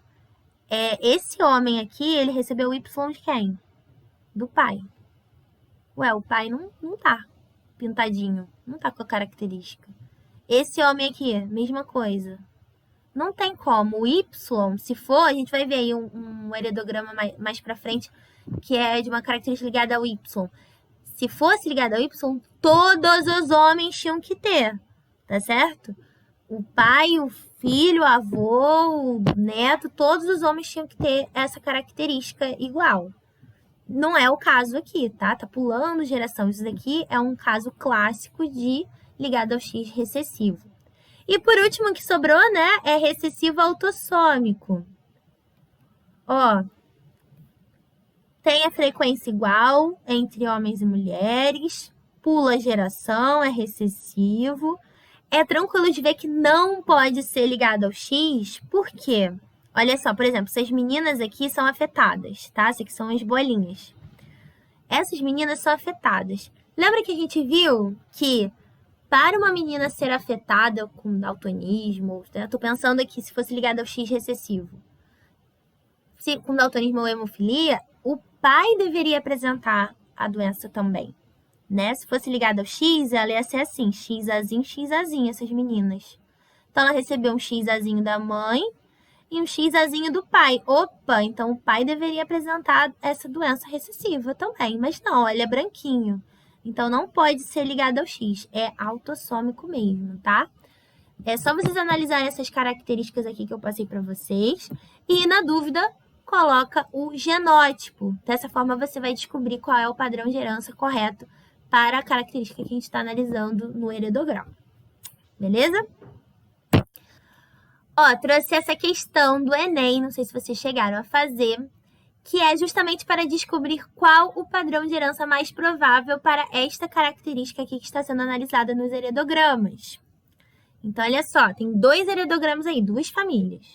[SPEAKER 1] esse homem aqui, ele recebeu o Y de quem? Do pai. Ué, o pai não tá pintadinho, não tá com a característica. Esse homem aqui, mesma coisa. Não tem como. O Y, se for, a gente vai ver aí um heredograma mais pra frente, que é de uma característica ligada ao Y. Se fosse ligado ao Y, todos os homens tinham que ter, tá certo? O pai, o filho, o avô, o neto, todos os homens tinham que ter essa característica igual. Não é o caso aqui, tá? Tá pulando geração. Isso daqui é um caso clássico de ligado ao X recessivo. E por último que sobrou, né, é recessivo autossômico. Ó, tem a frequência igual entre homens e mulheres, pula geração, é recessivo. É tranquilo de ver que não pode ser ligado ao X, por quê? Olha só, por exemplo, essas meninas aqui são afetadas, tá? Essas aqui são as bolinhas. Essas meninas são afetadas. Lembra que a gente viu que para uma menina ser afetada com daltonismo, né? Tô pensando aqui se fosse ligado ao X recessivo, com daltonismo ou hemofilia, o pai deveria apresentar a doença também, né? Se fosse ligado ao X, ela ia ser assim, XAzinho, XAzinho, essas meninas. Então, ela recebeu um XAzinho da mãe e um XAzinho do pai. Opa, então o pai deveria apresentar essa doença recessiva também. Mas não, ele é branquinho. Então, não pode ser ligado ao X. É autossômico mesmo, tá? É só vocês analisarem essas características aqui que eu passei para vocês. E, na dúvida, coloca o genótipo. Dessa forma, você vai descobrir qual é o padrão de herança correto para a característica que a gente está analisando no heredograma. Beleza? Ó, trouxe essa questão do Enem, não sei se vocês chegaram a fazer, que é justamente para descobrir qual o padrão de herança mais provável para esta característica aqui que está sendo analisada nos heredogramas. Então, olha só, tem 2 heredogramas aí, 2 famílias.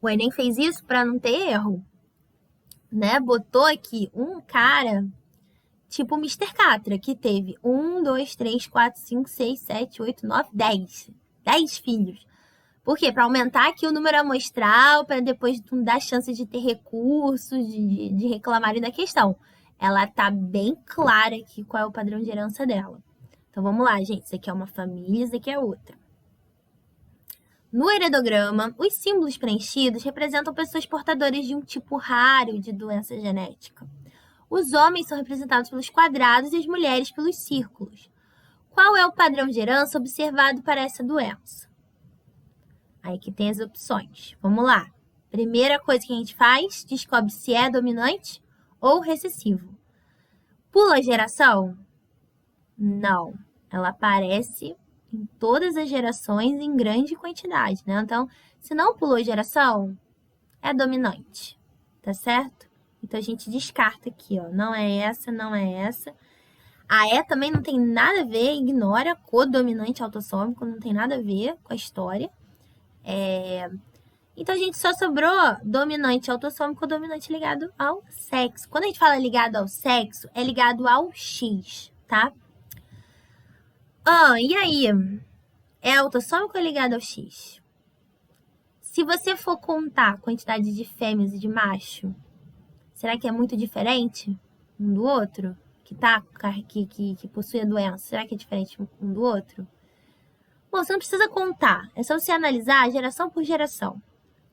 [SPEAKER 1] O Enem fez isso para não ter erro, né? Botou aqui um cara, tipo o Mr. Catra, que teve 1, 2, 3, 4, 5, 6, 7, 8, 9, 10. 10 filhos. Por quê? Para aumentar aqui o número amostral, para depois não dar chance de ter recursos, de reclamarem da questão. Ela tá bem clara aqui qual é o padrão de herança dela. Então, vamos lá, gente. Isso aqui é uma família, isso aqui é outra. No heredograma, os símbolos preenchidos representam pessoas portadoras de um tipo raro de doença genética. Os homens são representados pelos quadrados e as mulheres pelos círculos. Qual é o padrão de herança observado para essa doença? Aí aqui tem as opções. Vamos lá. Primeira coisa que a gente faz, descobre se é dominante ou recessivo. Pula a geração? Não. Ela aparece em todas as gerações em grande quantidade, né? Então, se não pulou geração, é dominante, tá certo? Então, a gente descarta aqui, ó. Não é essa, não é essa. A E também não tem nada a ver, ignora codominante autossômico, não tem nada a ver com a história. Então, a gente só sobrou dominante autossômico ou dominante ligado ao sexo. Quando a gente fala ligado ao sexo, é ligado ao X, tá? E aí? É autossômico ou ligado ao X? Se você for contar a quantidade de fêmeas e de macho, será que é muito diferente um do outro? Que possui a doença, será que é diferente um do outro? Bom, você não precisa contar, é só você analisar geração por geração,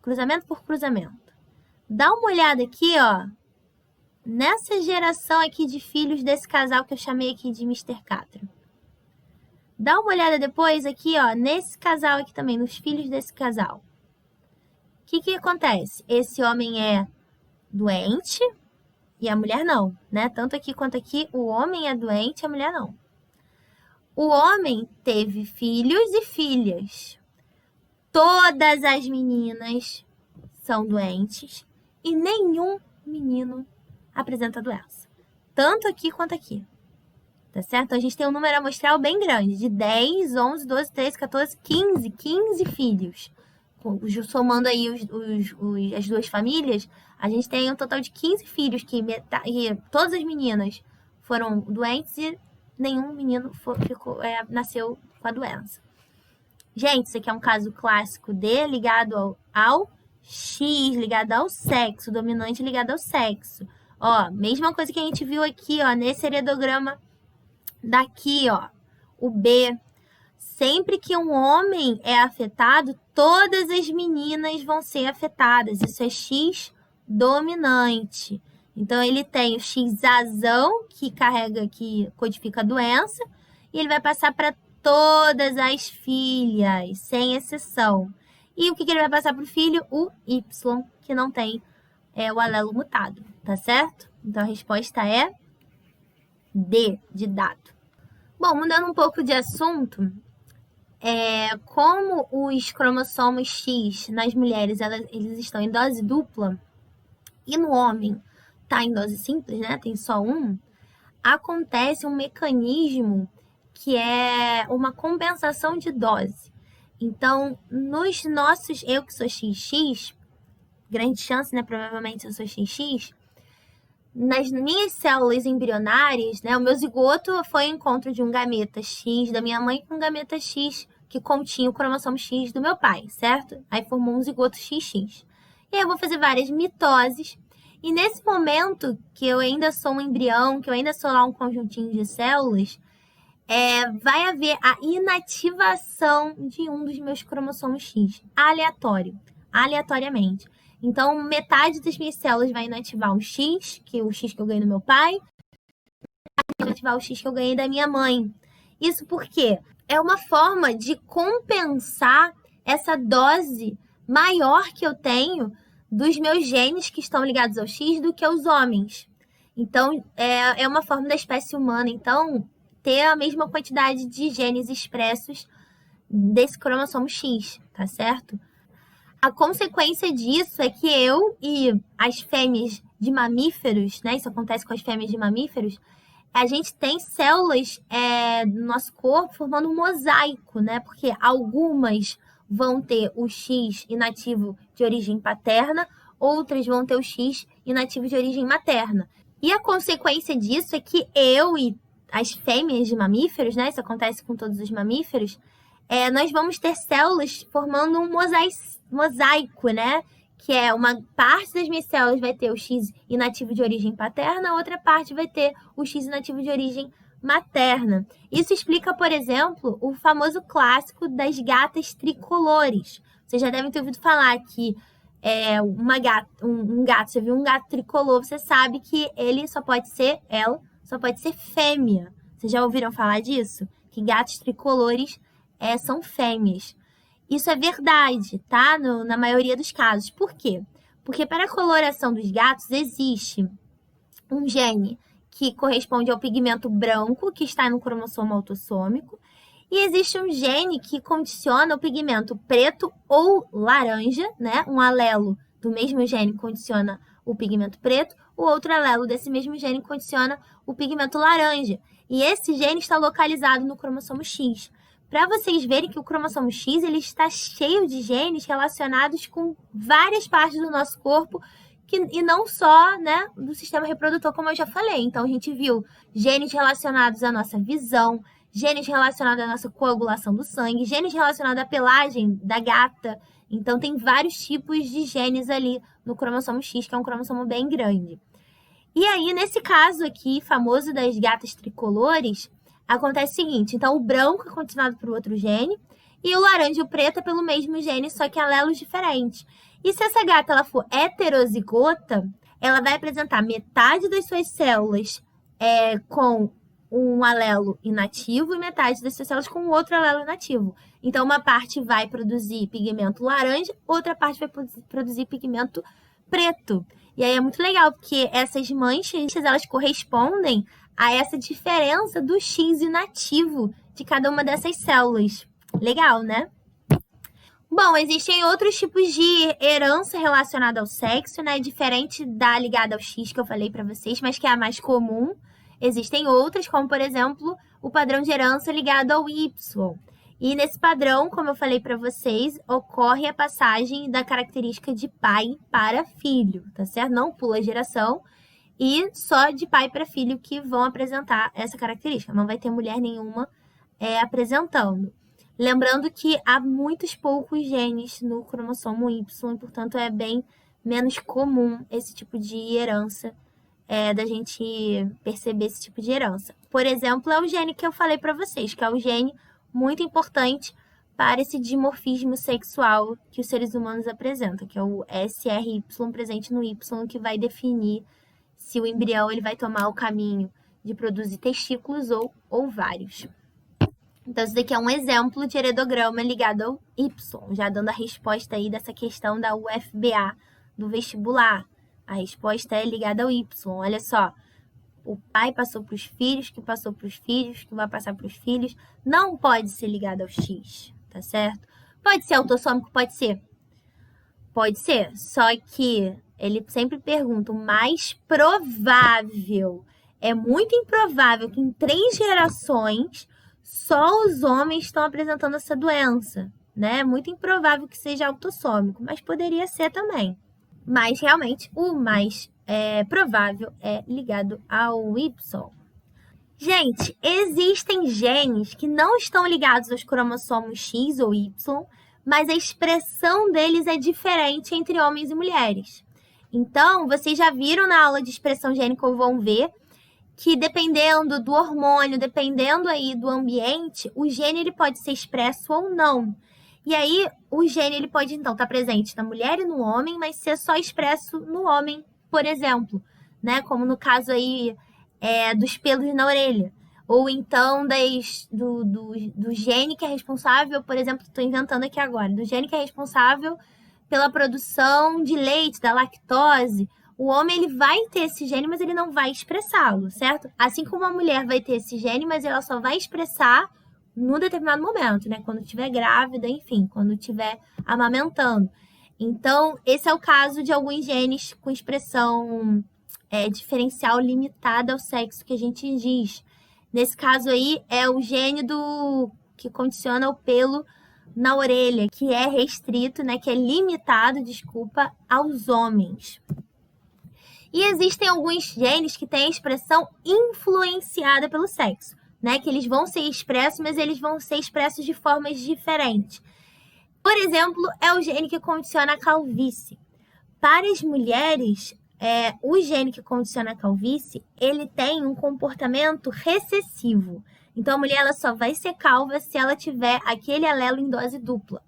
[SPEAKER 1] cruzamento por cruzamento. Dá uma olhada aqui, ó, nessa geração aqui de filhos desse casal que eu chamei aqui de Mr. Catra. Dá uma olhada depois aqui, ó, nesse casal aqui também, nos filhos desse casal. O que acontece? Esse homem é doente e a mulher não, né? Tanto aqui quanto aqui, o homem é doente e a mulher não. O homem teve filhos e filhas. Todas as meninas são doentes e nenhum menino apresenta doença. Tanto aqui quanto aqui. Tá certo? Então, a gente tem um número amostral bem grande, de 10, 11, 12, 13, 14, 15 filhos. Somando aí as duas famílias, a gente tem um total de 15 filhos, e todas as meninas foram doentes e nenhum menino nasceu com a doença. Gente, isso aqui é um caso clássico D ligado ao X, ligado ao sexo, dominante ligado ao sexo. Ó, mesma coisa que a gente viu aqui, ó, nesse heredograma daqui, ó, o B. Sempre que um homem é afetado, todas as meninas vão ser afetadas. Isso é X dominante. Então, ele tem o X azão, que codifica a doença, e ele vai passar para todas as filhas, sem exceção. E o que ele vai passar para o filho? O Y, que não tem o alelo mutado, tá certo? Então, a resposta é D, de dado. Bom, mudando um pouco de assunto, como os cromossomos X nas mulheres, eles estão em dose dupla, e no homem está em dose simples, né? Tem só um, acontece um mecanismo que é uma compensação de dose. Então, nos nossos, eu que sou XX, grande chance, né? Provavelmente eu sou XX, nas minhas células embrionárias, né? O meu zigoto foi o encontro de um gameta X da minha mãe com um gameta X que continha o cromossomo X do meu pai, certo? Aí formou um zigoto XX. E aí eu vou fazer várias mitoses. E nesse momento que eu ainda sou um embrião, que eu ainda sou lá um conjuntinho de células, vai haver a inativação de um dos meus cromossomos X, aleatoriamente. Então, metade das minhas células vai inativar o X, que é o X que eu ganhei do meu pai, vai inativar o X que eu ganhei da minha mãe. Isso porque é uma forma de compensar essa dose maior que eu tenho dos meus genes que estão ligados ao X do que aos homens. Então, é uma forma da espécie humana, então, ter a mesma quantidade de genes expressos desse cromossomo X, tá certo? A consequência disso é que eu e as fêmeas de mamíferos, né? Isso acontece com as fêmeas de mamíferos, a gente tem células no nosso corpo formando um mosaico, né? Porque algumas vão ter o X inativo de origem paterna, outras vão ter o X inativo de origem materna. E a consequência disso é que eu e as fêmeas de mamíferos, né? Isso acontece com todos os mamíferos, nós vamos ter células formando um mosaico, né? Que é uma parte das minhas células vai ter o X inativo de origem paterna, a outra parte vai ter o X inativo de origem materna. Isso explica, por exemplo, o famoso clássico das gatas tricolores. Vocês já devem ter ouvido falar que um gato, você viu um gato tricolor, você sabe que ela só pode ser fêmea. Vocês já ouviram falar disso? Que gatos tricolores são fêmeas. Isso é verdade, tá? Na maioria dos casos. Por quê? Porque para a coloração dos gatos existe um gene que corresponde ao pigmento branco, que está no cromossomo autossômico, e existe um gene que condiciona o pigmento preto ou laranja, né? Um alelo do mesmo gene condiciona o pigmento preto, o outro alelo desse mesmo gene condiciona o pigmento laranja. E esse gene está localizado no cromossomo X. Para vocês verem que o cromossomo X ele está cheio de genes relacionados com várias partes do nosso corpo, e não só, né, do sistema reprodutor, como eu já falei. Então, a gente viu genes relacionados à nossa visão, genes relacionados à nossa coagulação do sangue, genes relacionados à pelagem da gata. Então, tem vários tipos de genes ali no cromossomo X, que é um cromossomo bem grande. E aí, nesse caso aqui, famoso das gatas tricolores, acontece o seguinte, então o branco é continuado por outro gene e o laranja e o preto é pelo mesmo gene, só que alelos diferentes. E se essa gata ela for heterozigota, ela vai apresentar metade das suas células com um alelo inativo e metade das suas células com outro alelo inativo. Então, uma parte vai produzir pigmento laranja, outra parte vai produzir pigmento preto. E aí é muito legal, porque essas manchas, elas correspondem a essa diferença do X inativo de cada uma dessas células. Legal, né? Bom, existem outros tipos de herança relacionada ao sexo, né? Diferente da ligada ao X que eu falei para vocês, mas que é a mais comum. Existem outras, como por exemplo, o padrão de herança ligado ao Y. E nesse padrão, como eu falei para vocês, ocorre a passagem da característica de pai para filho, tá certo? Não pula geração e só de pai para filho que vão apresentar essa característica. Não vai ter mulher nenhuma apresentando. Lembrando que há muitos poucos genes no cromossomo Y, e, portanto, é bem menos comum esse tipo de herança, da gente perceber esse tipo de herança. Por exemplo, é o gene que eu falei para vocês, que é o gene muito importante para esse dimorfismo sexual que os seres humanos apresentam, que é o SRY presente no Y, que vai definir se o embrião ele vai tomar o caminho de produzir testículos ou ovários. Então, isso daqui é um exemplo de heredograma ligado ao Y, já dando a resposta aí dessa questão da UFBA do vestibular. A resposta é ligada ao Y. Olha só, o pai passou para os filhos, que passou para os filhos, que vai passar para os filhos. Não pode ser ligado ao X, tá certo? Pode ser autossômico? Pode ser. Pode ser, só que ele sempre pergunta o mais provável. É muito improvável que em 3 gerações só os homens estão apresentando essa doença, né? É muito improvável que seja autossômico, mas poderia ser também. Mas realmente o mais provável é ligado ao Y. Gente, existem genes que não estão ligados aos cromossomos X ou Y, mas a expressão deles é diferente entre homens e mulheres. Então, vocês já viram na aula de expressão gênica ou vão ver que dependendo do hormônio, dependendo aí do ambiente, o gene ele pode ser expresso ou não. E aí, o gene ele pode, então, estar presente na mulher e no homem, mas ser só expresso no homem, por exemplo, né? Como no caso aí dos pelos na orelha. Ou então do gene que é responsável, por exemplo, estou inventando aqui agora, do gene que é responsável pela produção de leite, da lactose. O homem ele vai ter esse gene, mas ele não vai expressá-lo, certo? Assim como a mulher vai ter esse gene, mas ela só vai expressar num determinado momento, né? Quando estiver grávida, enfim, quando estiver amamentando. Então, esse é o caso de alguns genes com expressão diferencial limitada ao sexo que a gente diz. Nesse caso aí, é o gene que condiciona o pelo na orelha, que é restrito, né? Que é limitado, aos homens. E existem alguns genes que têm a expressão influenciada pelo sexo, né? Que eles vão ser expressos, mas eles vão ser expressos de formas diferentes. Por exemplo, é o gene que condiciona a calvície. Para as mulheres, o gene que condiciona a calvície, ele tem um comportamento recessivo. Então, a mulher ela só vai ser calva se ela tiver aquele alelo em dose dupla.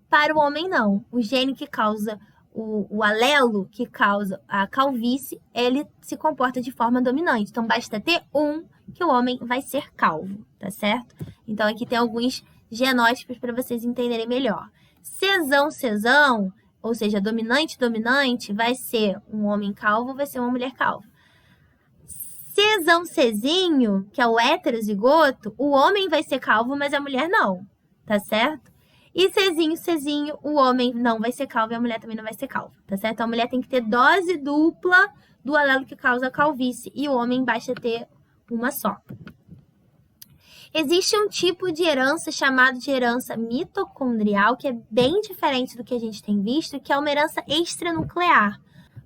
[SPEAKER 1] Para o homem, não. O gene que causa o alelo que causa a calvície, ele se comporta de forma dominante. Então, basta ter um que o homem vai ser calvo, tá certo? Então, aqui tem alguns genótipos para vocês entenderem melhor. Cesão, ou seja, dominante, vai ser um homem calvo, vai ser uma mulher calva. Cezinho, que é o heterozigoto, o homem vai ser calvo, mas a mulher não, tá certo? E Czinho, o homem não vai ser calvo e a mulher também não vai ser calva, tá certo? Então, a mulher tem que ter dose dupla do alelo que causa a calvície e o homem basta ter uma só. Existe um tipo de herança chamado de herança mitocondrial, que é bem diferente do que a gente tem visto, que é uma herança extranuclear.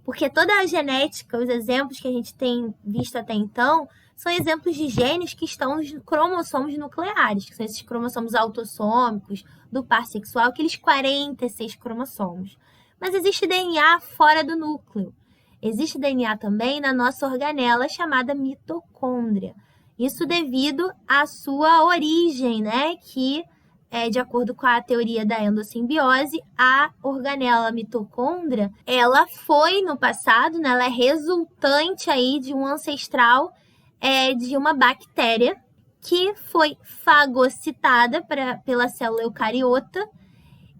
[SPEAKER 1] Porque toda a genética, os exemplos que a gente tem visto até então, são exemplos de genes que estão nos cromossomos nucleares, que são esses cromossomos autossômicos do par sexual, aqueles 46 cromossomos. Mas existe DNA fora do núcleo. Existe DNA também na nossa organela chamada mitocôndria. Isso devido à sua origem, né? Que, de acordo com a teoria da endossimbiose, a organela mitocôndria, ela foi no passado, né? Ela é resultante aí de um ancestral de uma bactéria que foi fagocitada pela célula eucariota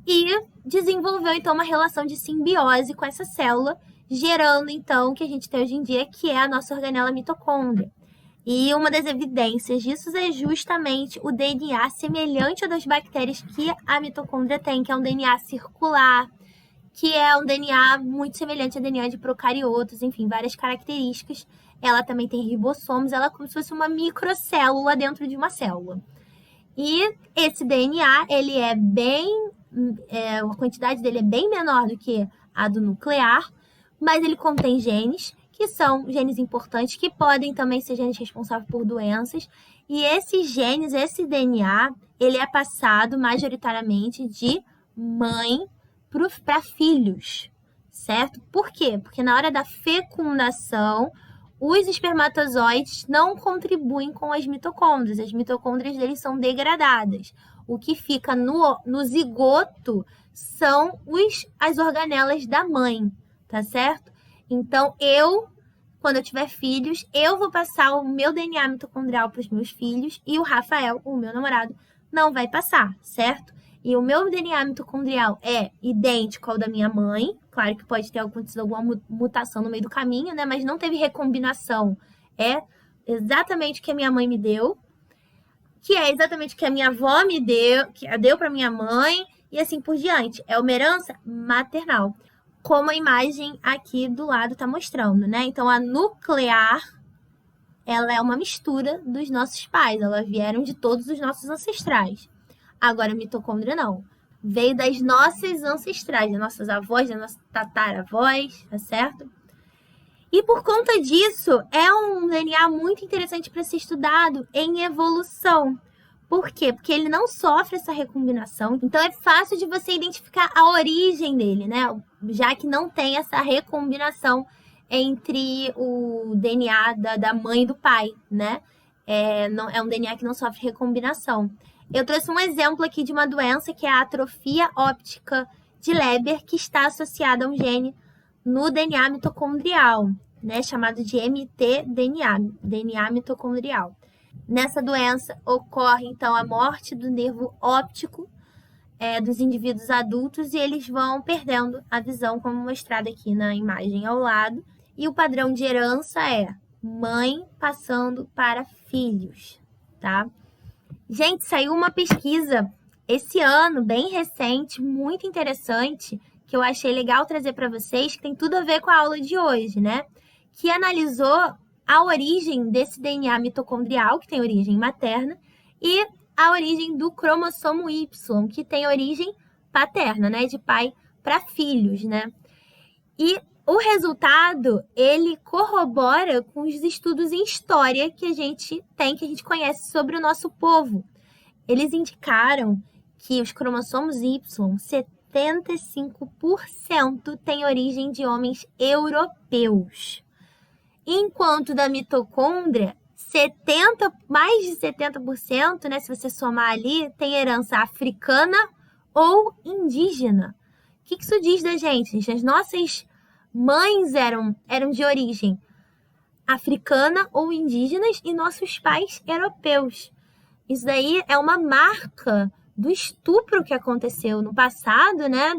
[SPEAKER 1] e desenvolveu, então, uma relação de simbiose com essa célula, gerando, então, o que a gente tem hoje em dia, que é a nossa organela mitocôndria. E uma das evidências disso é justamente o DNA semelhante ao das bactérias que a mitocôndria tem, que é um DNA circular, que é um DNA muito semelhante ao DNA de procariotos, enfim, várias características. Ela também tem ribossomos, ela é como se fosse uma microcélula dentro de uma célula. E esse DNA, ele é a quantidade dele é bem menor do que a do nuclear, mas ele contém genes, que são genes importantes, que podem também ser genes responsáveis por doenças. E esses genes, esse DNA, ele é passado majoritariamente de mãe para filhos, certo? Por quê? Porque na hora da fecundação, os espermatozoides não contribuem com as mitocôndrias. As mitocôndrias deles são degradadas. O que fica no zigoto são as organelas da mãe, tá certo? Então, quando eu tiver filhos, eu vou passar o meu DNA mitocondrial para os meus filhos e o Rafael, o meu namorado, não vai passar, certo? E o meu DNA mitocondrial é idêntico ao da minha mãe. Claro que pode ter acontecido alguma mutação no meio do caminho, né? Mas não teve recombinação. É exatamente o que a minha mãe me deu, que é exatamente o que a minha avó me deu, que deu para minha mãe, e assim por diante. É uma herança maternal, como a imagem aqui do lado está mostrando, né? Então, a nuclear, ela é uma mistura dos nossos pais. Elas vieram de todos os nossos ancestrais. Agora, a mitocôndria não. Veio das nossas ancestrais, das nossas avós, das nossas tataravós, tá certo? E por conta disso, é um DNA muito interessante para ser estudado em evolução. Por quê? Porque ele não sofre essa recombinação, então é fácil de você identificar a origem dele, né? Já que não tem essa recombinação entre o DNA da mãe e do pai, né? É um DNA que não sofre recombinação. Eu trouxe um exemplo aqui de uma doença que é a atrofia óptica de Leber, que está associada a um gene no DNA mitocondrial, né, chamado de mtDNA, DNA mitocondrial. Nessa doença ocorre, então, a morte do nervo óptico dos indivíduos adultos e eles vão perdendo a visão, como mostrado aqui na imagem ao lado. E o padrão de herança é mãe passando para filhos, tá? Gente, saiu uma pesquisa esse ano, bem recente, muito interessante, que eu achei legal trazer para vocês, que tem tudo a ver com a aula de hoje, né? Que analisou a origem desse DNA mitocondrial, que tem origem materna, e a origem do cromossomo Y, que tem origem paterna, né? De pai para filhos, né? E o resultado, ele corrobora com os estudos em história que a gente tem, que a gente conhece sobre o nosso povo. Eles indicaram que os cromossomos Y, 75% têm origem de homens europeus. Enquanto da mitocôndria, mais de 70%, né, se você somar ali, tem herança africana ou indígena. O que isso diz da gente? As nossas mães eram de origem africana ou indígenas e nossos pais europeus. Isso daí é uma marca do estupro que aconteceu no passado, né?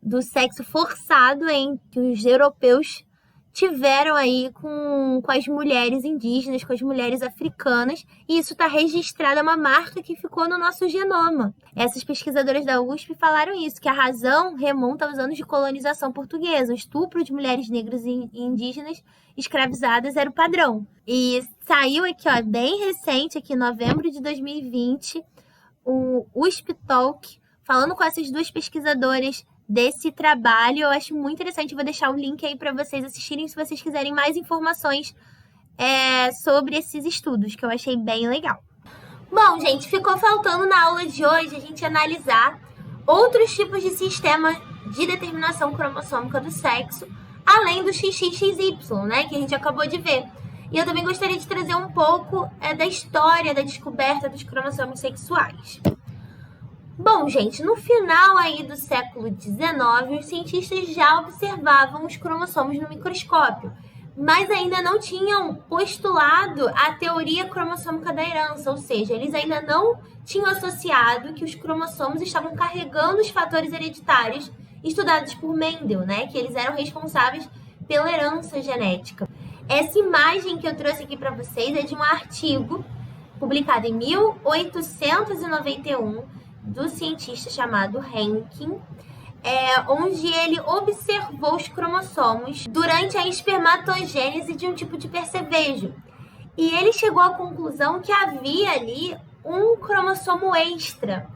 [SPEAKER 1] Do sexo forçado que os europeus tiveram aí com as mulheres indígenas, com as mulheres africanas, e isso está registrado, é uma marca que ficou no nosso genoma. Essas pesquisadoras da USP falaram isso, que a razão remonta aos anos de colonização portuguesa. O estupro de mulheres negras e indígenas escravizadas era o padrão. E saiu aqui, ó, bem recente, aqui em novembro de 2020, o USP Talk, falando com essas duas pesquisadoras desse trabalho. Eu acho muito interessante, vou deixar o link aí para vocês assistirem se vocês quiserem mais informações sobre esses estudos, que eu achei bem legal. Bom, gente, ficou faltando na aula de hoje a gente analisar outros tipos de sistema de determinação cromossômica do sexo, além do XXXY, né, que a gente acabou de ver. E eu também gostaria de trazer um pouco da história da descoberta dos cromossomos sexuais. Bom, gente, no final aí do século XIX, os cientistas já observavam os cromossomos no microscópio, mas ainda não tinham postulado a teoria cromossômica da herança, ou seja, eles ainda não tinham associado que os cromossomos estavam carregando os fatores hereditários estudados por Mendel, né? Que eles eram responsáveis pela herança genética. Essa imagem que eu trouxe aqui para vocês é de um artigo publicado em 1891 do cientista chamado Henkin, onde ele observou os cromossomos durante a espermatogênese de um tipo de percevejo. E ele chegou à conclusão que havia ali um cromossomo extra.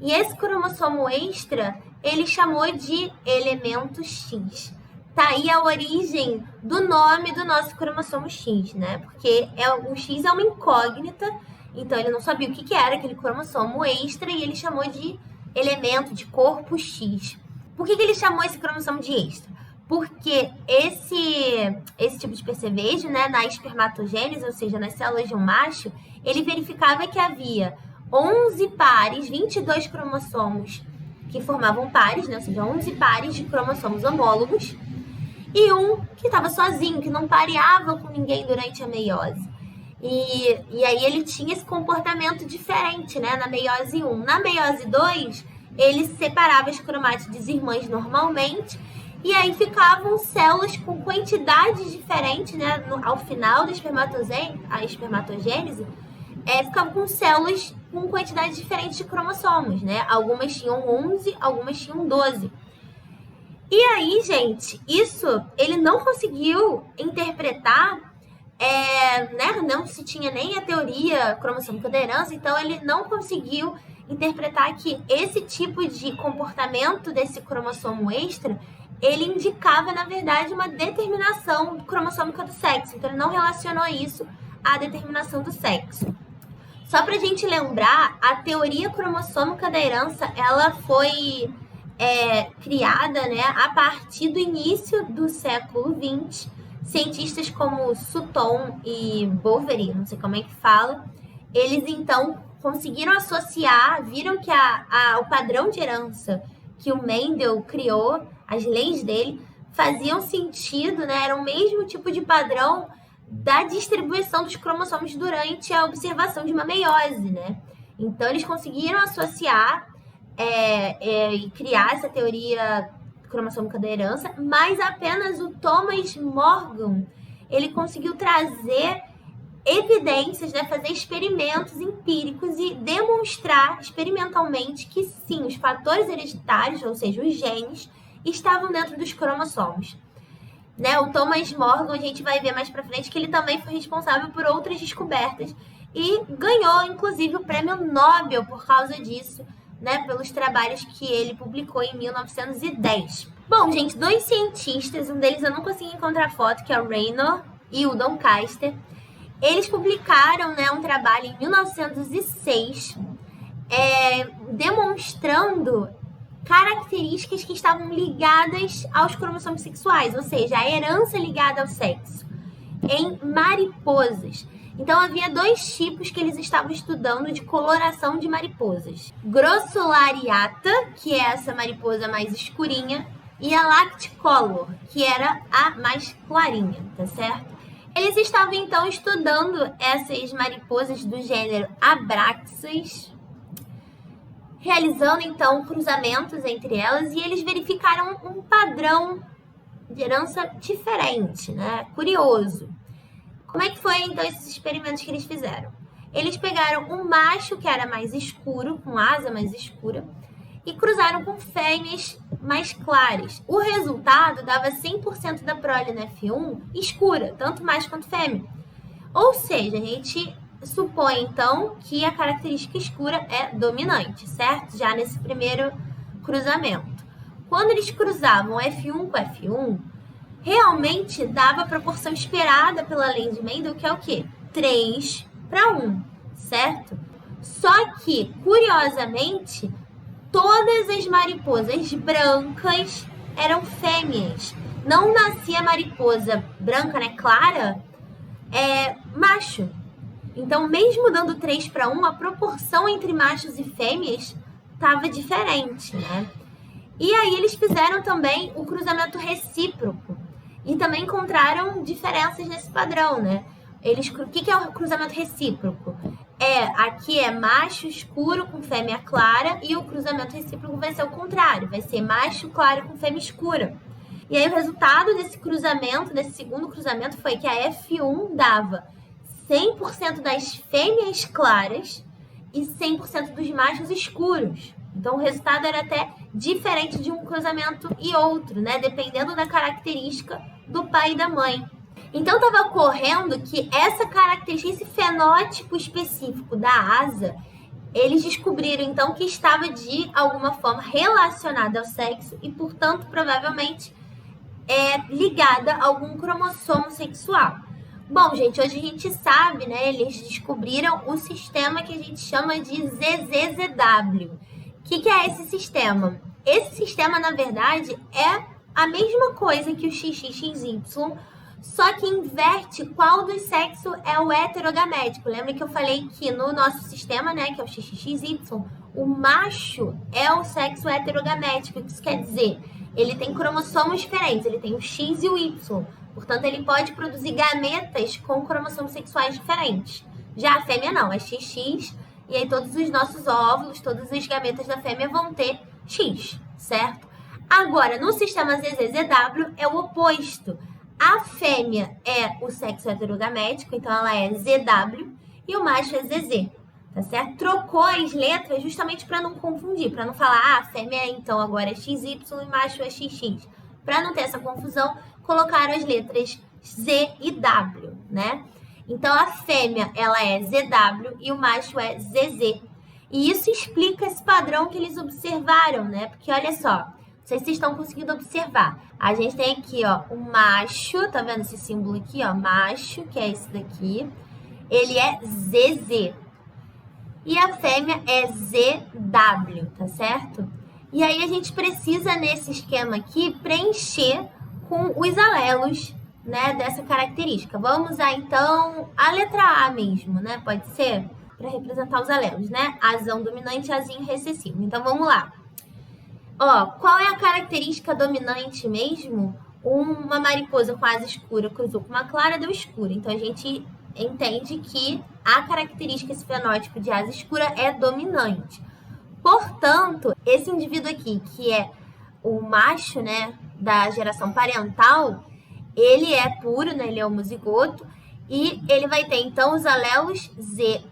[SPEAKER 1] E esse cromossomo extra ele chamou de elemento X. Tá aí a origem do nome do nosso cromossomo X, né? Porque o X é uma incógnita, então ele não sabia o que era aquele cromossomo extra e ele chamou de elemento, de corpo X. Por que ele chamou esse cromossomo de extra? Porque esse tipo de percevejo, né, na espermatogênese, ou seja, nas células de um macho, ele verificava que havia 11 pares, 22 cromossomos que formavam pares, né, ou seja, 11 pares de cromossomos homólogos, e um que estava sozinho, que não pareava com ninguém durante a meiose. E aí ele tinha esse comportamento diferente, né, na meiose 1. Na meiose 2, ele separava as cromátides irmãs normalmente, e aí ficavam células com quantidades diferentes, né, ao final da espermatogênese, ficavam com células com quantidades diferentes de cromossomos, né? Algumas tinham 11, algumas tinham 12. E aí, gente, isso ele não conseguiu interpretar, né? Não se tinha nem a teoria cromossômica da herança, então ele não conseguiu interpretar que esse tipo de comportamento desse cromossomo extra, ele indicava, na verdade, uma determinação cromossômica do sexo. Então, ele não relacionou isso à determinação do sexo. Só pra gente lembrar, a teoria cromossômica da herança, ela foi criada, né, a partir do início do século XX. Cientistas como Sutton e Boveri, não sei como é que fala, eles então conseguiram associar, viram que o padrão de herança que o Mendel criou, as leis dele, faziam sentido, né, era o mesmo tipo de padrão da distribuição dos cromossomos durante a observação de uma meiose, né? Então, eles conseguiram associar e criar essa teoria cromossômica da herança, mas apenas o Thomas Morgan, ele conseguiu trazer evidências, né, fazer experimentos empíricos e demonstrar experimentalmente que sim, os fatores hereditários, ou seja, os genes, estavam dentro dos cromossomos. Né, o Thomas Morgan, a gente vai ver mais pra frente que ele também foi responsável por outras descobertas e ganhou, inclusive, o prêmio Nobel por causa disso, né, pelos trabalhos que ele publicou em 1910. Bom, gente, dois cientistas, um deles eu não consegui encontrar foto, que é o Raynor e o Doncaster, eles publicaram, né, um trabalho em 1906 demonstrando características que estavam ligadas aos cromossomos sexuais, ou seja, a herança ligada ao sexo, em mariposas. Então, havia dois tipos que eles estavam estudando de coloração de mariposas. Grossulariata, que é essa mariposa mais escurinha, e a lacticolor, que era a mais clarinha, tá certo? Eles estavam, então, estudando essas mariposas do gênero Abraxas, realizando, então, cruzamentos entre elas, e eles verificaram um padrão de herança diferente, né? Curioso. Como é que foi, então, esses experimentos que eles fizeram? Eles pegaram um macho que era mais escuro, com asa mais escura, e cruzaram com fêmeas mais claras. O resultado dava 100% da prole no F1 escura, tanto macho quanto fêmea. Ou seja, a gente supõe, então, que a característica escura é dominante, certo? Já nesse primeiro cruzamento. Quando eles cruzavam F1 com F1, realmente dava a proporção esperada pela lei de Mendel, que é o quê? 3:1, certo? Só que, curiosamente, todas as mariposas brancas eram fêmeas. Não nascia mariposa branca, né, clara, macho. Então, mesmo dando 3:1, a proporção entre machos e fêmeas estava diferente, né? E aí eles fizeram também o cruzamento recíproco e também encontraram diferenças nesse padrão, né? O que é o cruzamento recíproco? Aqui é macho escuro com fêmea clara e o cruzamento recíproco vai ser o contrário, vai ser macho claro com fêmea escura. E aí o resultado desse cruzamento, desse segundo cruzamento, foi que a F1 dava 100% das fêmeas claras e 100% dos machos escuros. Então o resultado era até diferente de um cruzamento e outro, né? Dependendo da característica do pai e da mãe. Então estava ocorrendo que essa característica, esse fenótipo específico da asa, eles descobriram então que estava de alguma forma relacionada ao sexo e, portanto, provavelmente ligada a algum cromossomo sexual. Bom, gente, hoje a gente sabe, né? Eles descobriram o sistema que a gente chama de ZZZW. O que é esse sistema? Esse sistema, na verdade, é a mesma coisa que o XXXY, só que inverte qual dos sexos é o heterogamético. Lembra que eu falei que no nosso sistema, né, que é o XXXY, o macho é o sexo heterogamético. O que isso quer dizer? Ele tem cromossomos diferentes, ele tem o X e o Y. Portanto, ele pode produzir gametas com cromossomos sexuais diferentes. Já a fêmea não, é XX, e aí todos os nossos óvulos, todas as gametas da fêmea vão ter X, certo? Agora, no sistema ZZZW é o oposto. A fêmea é o sexo heterogamético, então ela é ZW, e o macho é ZZ, tá certo? Trocou as letras justamente para não confundir, para não falar, a fêmea então agora é XY e macho é XX. Para não ter essa confusão, colocaram as letras Z e W, né? Então a fêmea, ela é ZW e o macho é ZZ. E isso explica esse padrão que eles observaram, né? Porque olha só, não sei se vocês estão conseguindo observar. A gente tem aqui, ó, o macho, tá vendo esse símbolo aqui, ó, macho, que é esse daqui. Ele é ZZ. E a fêmea é ZW, tá certo? E aí a gente precisa, nesse esquema aqui, preencher com os alelos, né, dessa característica. Vamos usar, então, a letra A mesmo, né? Pode ser? Para representar os alelos, né? Azão dominante, azinho recessivo. Então, vamos lá. Ó, qual é a característica dominante mesmo? Uma mariposa com asa escura cruzou com uma clara, deu escura. Então, a gente entende que a característica, esse fenótipo de asa escura é dominante. Portanto, esse indivíduo aqui, que é o macho, né, da geração parental, ele é puro, né, ele é homozigoto, e ele vai ter, então, os alelos Z,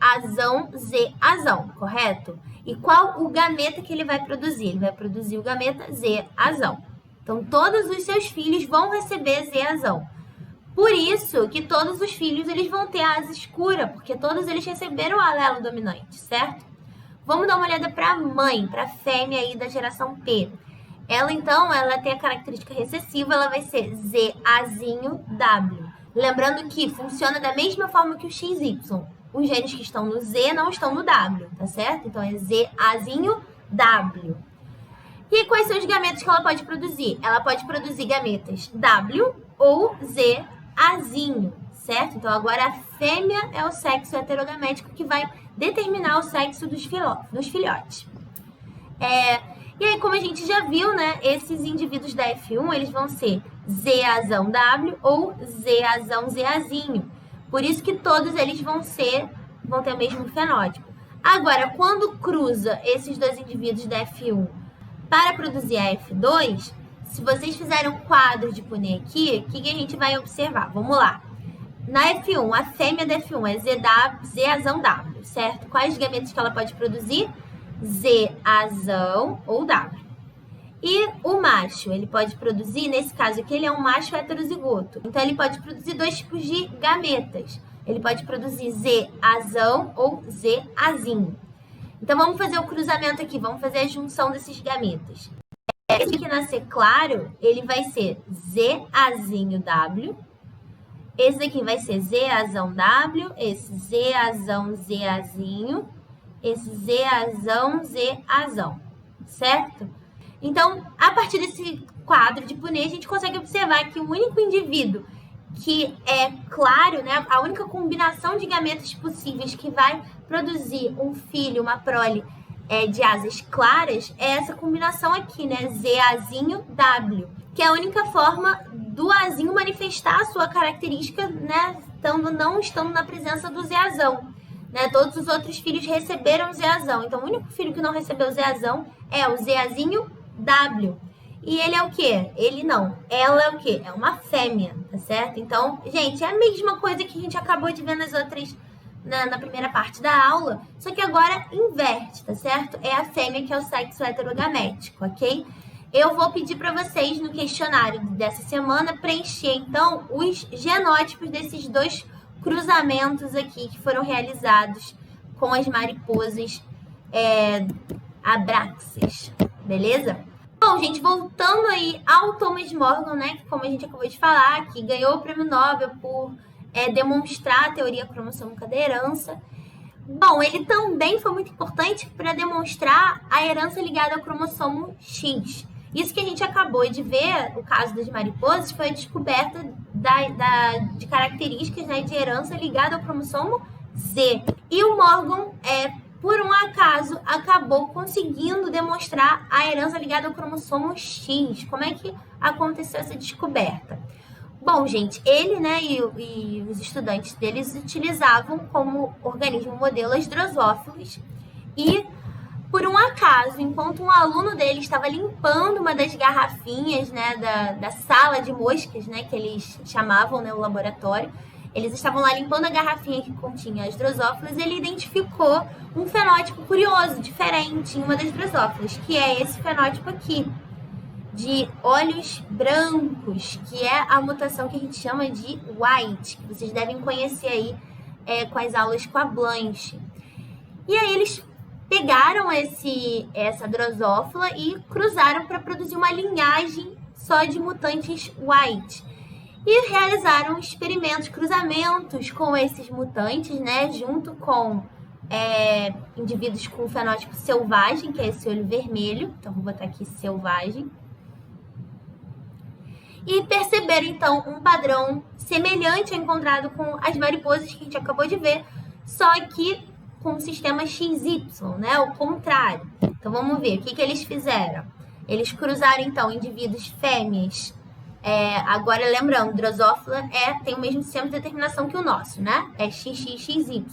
[SPEAKER 1] azão, correto? E qual o gameta que ele vai produzir? Ele vai produzir o gameta Z, azão. Então, todos os seus filhos vão receber Z, azão. Por isso que todos os filhos eles vão ter asa escura, porque todos eles receberam o alelo dominante, certo? Vamos dar uma olhada para a mãe, para a fêmea aí da geração P. Ela, então, ela tem a característica recessiva, ela vai ser ZAzinho-W. Lembrando que funciona da mesma forma que o XY. Os genes que estão no Z não estão no W, tá certo? Então, é ZAzinho-W. E quais são os gametas que ela pode produzir? Ela pode produzir gametas W ou ZAzinho, certo? Então, agora a fêmea é o sexo heterogamético que vai determinar o sexo dos filhotes. E aí, como a gente já viu, né, esses indivíduos da F1, eles vão ser ZAzão W ou ZAzão ZAzinho. Por isso que todos eles vão ter o mesmo fenótipo. Agora, quando cruza esses dois indivíduos da F1 para produzir a F2, se vocês fizerem um quadro de Punnett aqui, o que a gente vai observar? Vamos lá. Na F1, a fêmea da F1 é ZAzão W, certo? Quais gametas que ela pode produzir? ZAzão ou W. E o macho, ele pode produzir, nesse caso aqui, ele é um macho heterozigoto. Então, ele pode produzir dois tipos de gametas. Ele pode produzir ZAzão ou ZAzinho. Então, vamos fazer o cruzamento aqui, vamos fazer a junção desses gametas. Esse que nascer claro, ele vai ser ZAzinho W. Esse daqui vai ser ZAzão W, esse ZAzão ZAzinho, esse ZAzão ZAzão, certo? Então, a partir desse quadro de Punnett, a gente consegue observar que o único indivíduo que é claro, né, a única combinação de gametas possíveis que vai produzir um filho, uma prole de asas claras, é essa combinação aqui, né, ZAzinho W, que é a única forma do Azinho manifestar a sua característica, né, não estando na presença do ZAzão. né? Todos os outros filhos receberam zeazão. Então, o único filho que não recebeu zeazão é o zeazinho W. E ele é o quê? Ele não. Ela é o quê? É uma fêmea, tá certo? Então, gente, é a mesma coisa que a gente acabou de ver nas outras, na primeira parte da aula, só que agora inverte, tá certo? É a fêmea que é o sexo heterogamético, ok? Eu vou pedir para vocês no questionário dessa semana preencher, então, os genótipos desses dois cruzamentos aqui que foram realizados com as mariposas Abraxas, beleza? Bom, gente, voltando aí ao Thomas Morgan, né, que como a gente acabou de falar, que ganhou o prêmio Nobel por demonstrar a teoria cromossômica da herança. Bom, ele também foi muito importante para demonstrar a herança ligada ao cromossomo X. Isso que a gente acabou de ver, o caso das mariposas, foi a descoberta de características, né, de herança ligada ao cromossomo Z. E o Morgan, por um acaso, acabou conseguindo demonstrar a herança ligada ao cromossomo X. Como é que aconteceu essa descoberta? Bom, gente, ele, né, e os estudantes deles utilizavam como organismo modelo as drosófilas e, por um acaso, enquanto um aluno dele estava limpando uma das garrafinhas, né, da sala de moscas, né, que eles chamavam, né, o laboratório, eles estavam lá limpando a garrafinha que continha as drosófilas e ele identificou um fenótipo curioso, diferente em uma das drosófilas, que é esse fenótipo aqui, de olhos brancos, que é a mutação que a gente chama de White, que vocês devem conhecer aí com as aulas com a Blanche. E aí eles pegaram essa drosófila e cruzaram para produzir uma linhagem só de mutantes White. E realizaram experimentos, cruzamentos com esses mutantes, né, junto com indivíduos com fenótipo selvagem, que é esse olho vermelho. Então, vou botar aqui selvagem. E perceberam, então, um padrão semelhante ao encontrado com as mariposas que a gente acabou de ver, só que com o sistema XY, né? O contrário. Então, vamos ver o que eles fizeram. Eles cruzaram, então, indivíduos fêmeas. Agora, lembrando, drosófila tem o mesmo sistema de determinação que o nosso, né? É XXXY.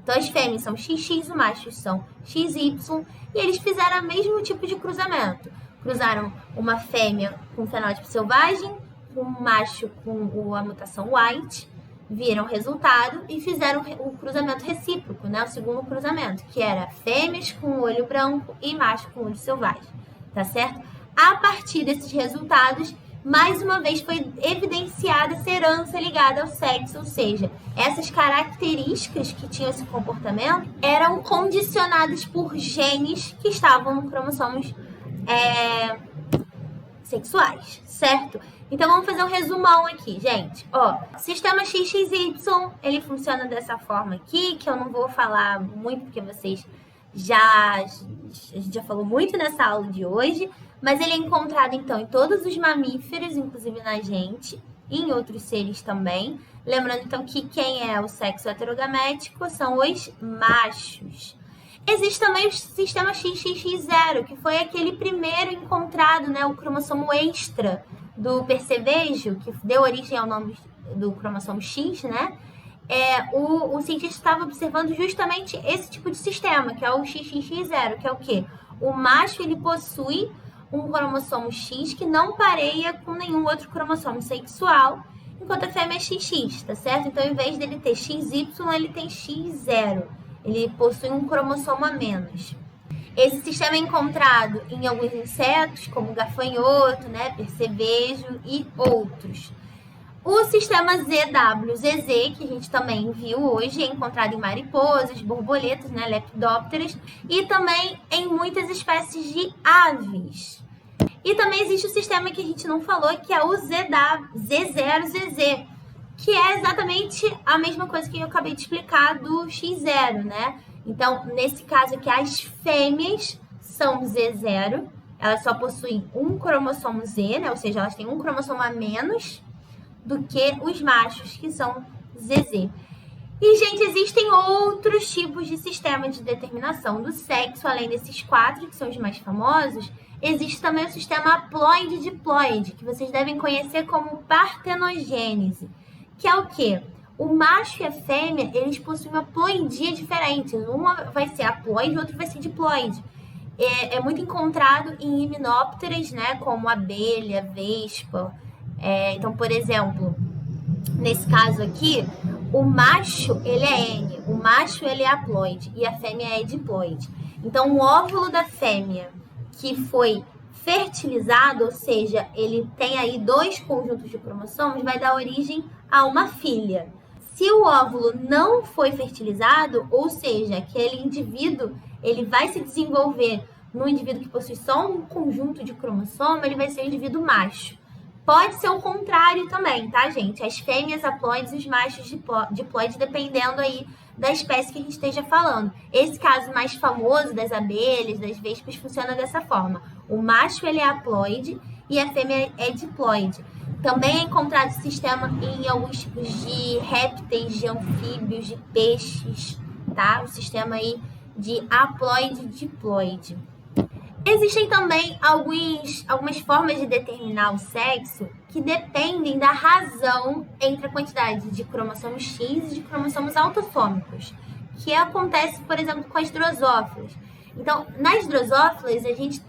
[SPEAKER 1] Então, as fêmeas são XX, os machos são XY, e eles fizeram o mesmo tipo de cruzamento. Cruzaram uma fêmea com fenótipo selvagem, com um macho com a mutação White, viram o resultado e fizeram o cruzamento recíproco, né? O segundo cruzamento, que era fêmeas com olho branco e macho com olho selvagem, tá certo? A partir desses resultados, mais uma vez foi evidenciada essa herança ligada ao sexo, ou seja, essas características que tinham esse comportamento eram condicionadas por genes que estavam no cromossomos sexuais, certo? Então, vamos fazer um resumão aqui, gente. Ó, sistema XXY, ele funciona dessa forma aqui, que eu não vou falar muito, porque vocês a gente já falou muito nessa aula de hoje, mas ele é encontrado, então, em todos os mamíferos, inclusive na gente, e em outros seres também. Lembrando, então, que quem é o sexo heterogamético são os machos. Existe também o sistema XXX0, que foi aquele primeiro encontrado, né, o cromossomo extra do percevejo, que deu origem ao nome do cromossomo X, né? O cientista estava observando justamente esse tipo de sistema, que é o XXX0, que é o quê? O macho, ele possui um cromossomo X que não pareia com nenhum outro cromossomo sexual, enquanto a fêmea é XX, tá certo? Então, em vez dele ter XY, ele tem X0. Ele possui um cromossomo a menos. Esse sistema é encontrado em alguns insetos, como gafanhoto, né, percevejo e outros. O sistema ZWZZ, que a gente também viu hoje, é encontrado em mariposas, borboletas, né, lepidópteras, e também em muitas espécies de aves. E também existe o sistema que a gente não falou, que é o Z0ZZ, que é exatamente a mesma coisa que eu acabei de explicar do X0, né? Então, nesse caso aqui, as fêmeas são Z0, elas só possuem um cromossomo Z, né? Ou seja, elas têm um cromossomo a menos do que os machos, que são ZZ. E, gente, existem outros tipos de sistema de determinação do sexo, além desses 4, que são os mais famosos. Existe também o sistema haploide-diploide, que vocês devem conhecer como partenogênese, que é o quê? O macho e a fêmea, eles possuem uma ploidia diferente. Uma vai ser haploide, o outro vai ser diploide. É muito encontrado em himenópteras, né, como abelha, vespa. Então, por exemplo, nesse caso aqui, o macho, ele é N, o macho, ele é haploide e a fêmea é diploide. Então, o óvulo da fêmea que foi fertilizado, ou seja, ele tem aí 2 conjuntos de cromossomos, vai dar origem a uma filha. Se o óvulo não foi fertilizado, ou seja, aquele indivíduo, ele vai se desenvolver no indivíduo que possui só um conjunto de cromossomo, ele vai ser um indivíduo macho. Pode ser o contrário também, tá, gente? As fêmeas haploides e os machos diploides, dependendo aí da espécie que a gente esteja falando. Esse caso mais famoso das abelhas, das vespas, funciona dessa forma. O macho, ele é haploide e a fêmea é diploide. Também é encontrado esse sistema em alguns tipos de répteis, de anfíbios, de peixes, tá? O sistema aí de haploide e diploide. Existem também algumas formas de determinar o sexo que dependem da razão entre a quantidade de cromossomos X e de cromossomos autossômicos, que acontece, por exemplo, com as drosófilas. Então, nas drosófilas, a gente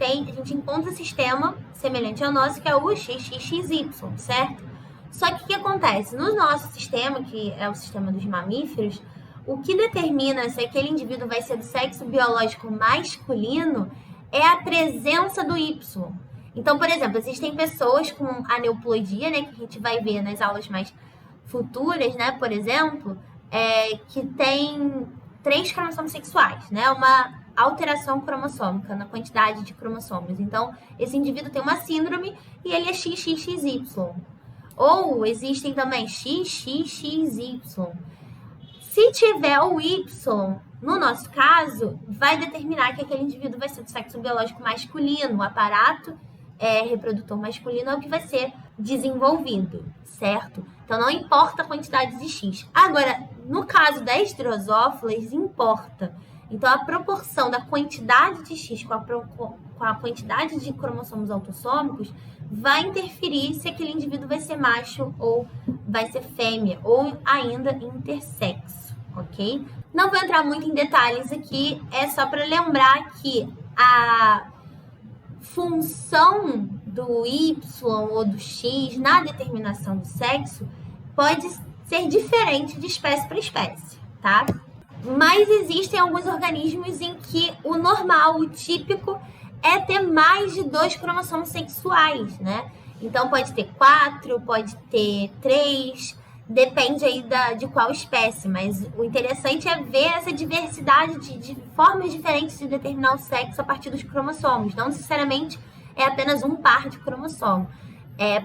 [SPEAKER 1] encontra um sistema semelhante ao nosso, que é o XXXY, certo? Só que o que acontece? No nosso sistema, que é o sistema dos mamíferos, o que determina se aquele indivíduo vai ser do sexo biológico masculino é a presença do Y. Então, por exemplo, existem pessoas com aneuploidia, né, que a gente vai ver nas aulas mais futuras, né, por exemplo, que tem 3 cromossomos sexuais, né, uma alteração cromossômica na quantidade de cromossomos. Então, esse indivíduo tem uma síndrome e ele é XXXY. Ou existem também XXXY. Se tiver o Y, no nosso caso, vai determinar que aquele indivíduo vai ser do sexo biológico masculino. O aparato reprodutor masculino é o que vai ser desenvolvido, certo? Então, não importa a quantidade de X. Agora, no caso das drosófilas, importa. Então, a proporção da quantidade de X com a quantidade de cromossomos autossômicos vai interferir se aquele indivíduo vai ser macho ou vai ser fêmea, ou ainda intersexo, ok? Não vou entrar muito em detalhes aqui, é só para lembrar que a função do Y ou do X na determinação do sexo pode ser diferente de espécie para espécie, tá? Mas existem alguns organismos em que o normal, o típico, é ter mais de 2 cromossomos sexuais, né? Então, pode ter 4, pode ter 3, depende aí de qual espécie. Mas o interessante é ver essa diversidade de formas diferentes de determinar o sexo a partir dos cromossomos. Não necessariamente é apenas um par de cromossomo.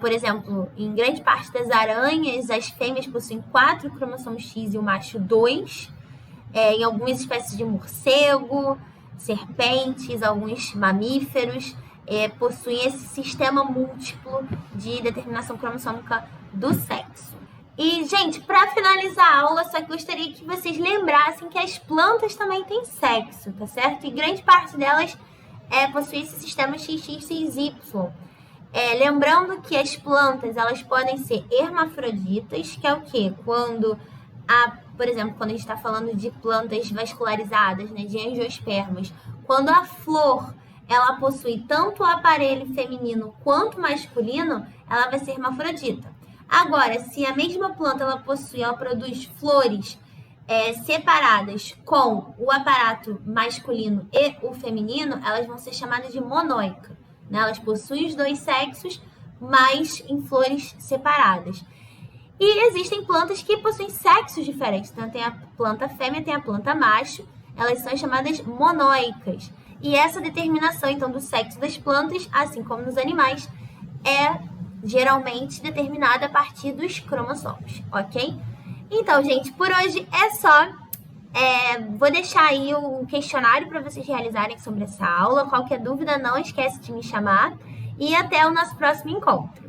[SPEAKER 1] Por exemplo, em grande parte das aranhas, as fêmeas possuem 4 cromossomos X e o macho 2. Em algumas espécies de morcego, serpentes, alguns mamíferos possuem esse sistema múltiplo de determinação cromossômica do sexo. E, gente, para finalizar a aula, só gostaria que vocês lembrassem que as plantas também têm sexo, tá certo? E grande parte delas possui esse sistema XXXY. Lembrando que as plantas, elas podem ser hermafroditas, que é o quê? Por exemplo, quando a gente está falando de plantas vascularizadas, né, de angiospermas, quando a flor ela possui tanto o aparelho feminino quanto masculino, ela vai ser hermafrodita. Agora, se a mesma planta ela produz flores separadas com o aparato masculino e o feminino, elas vão ser chamadas de monóica, né? Elas possuem os 2 sexos, mas em flores separadas. E existem plantas que possuem sexos diferentes. Então, tem a planta fêmea, tem a planta macho. Elas são chamadas monóicas. E essa determinação, então, do sexo das plantas, assim como nos animais, é geralmente determinada a partir dos cromossomos, ok? Então, gente, por hoje é só. Vou deixar aí o questionário para vocês realizarem sobre essa aula. Qualquer dúvida, não esquece de me chamar. E até o nosso próximo encontro.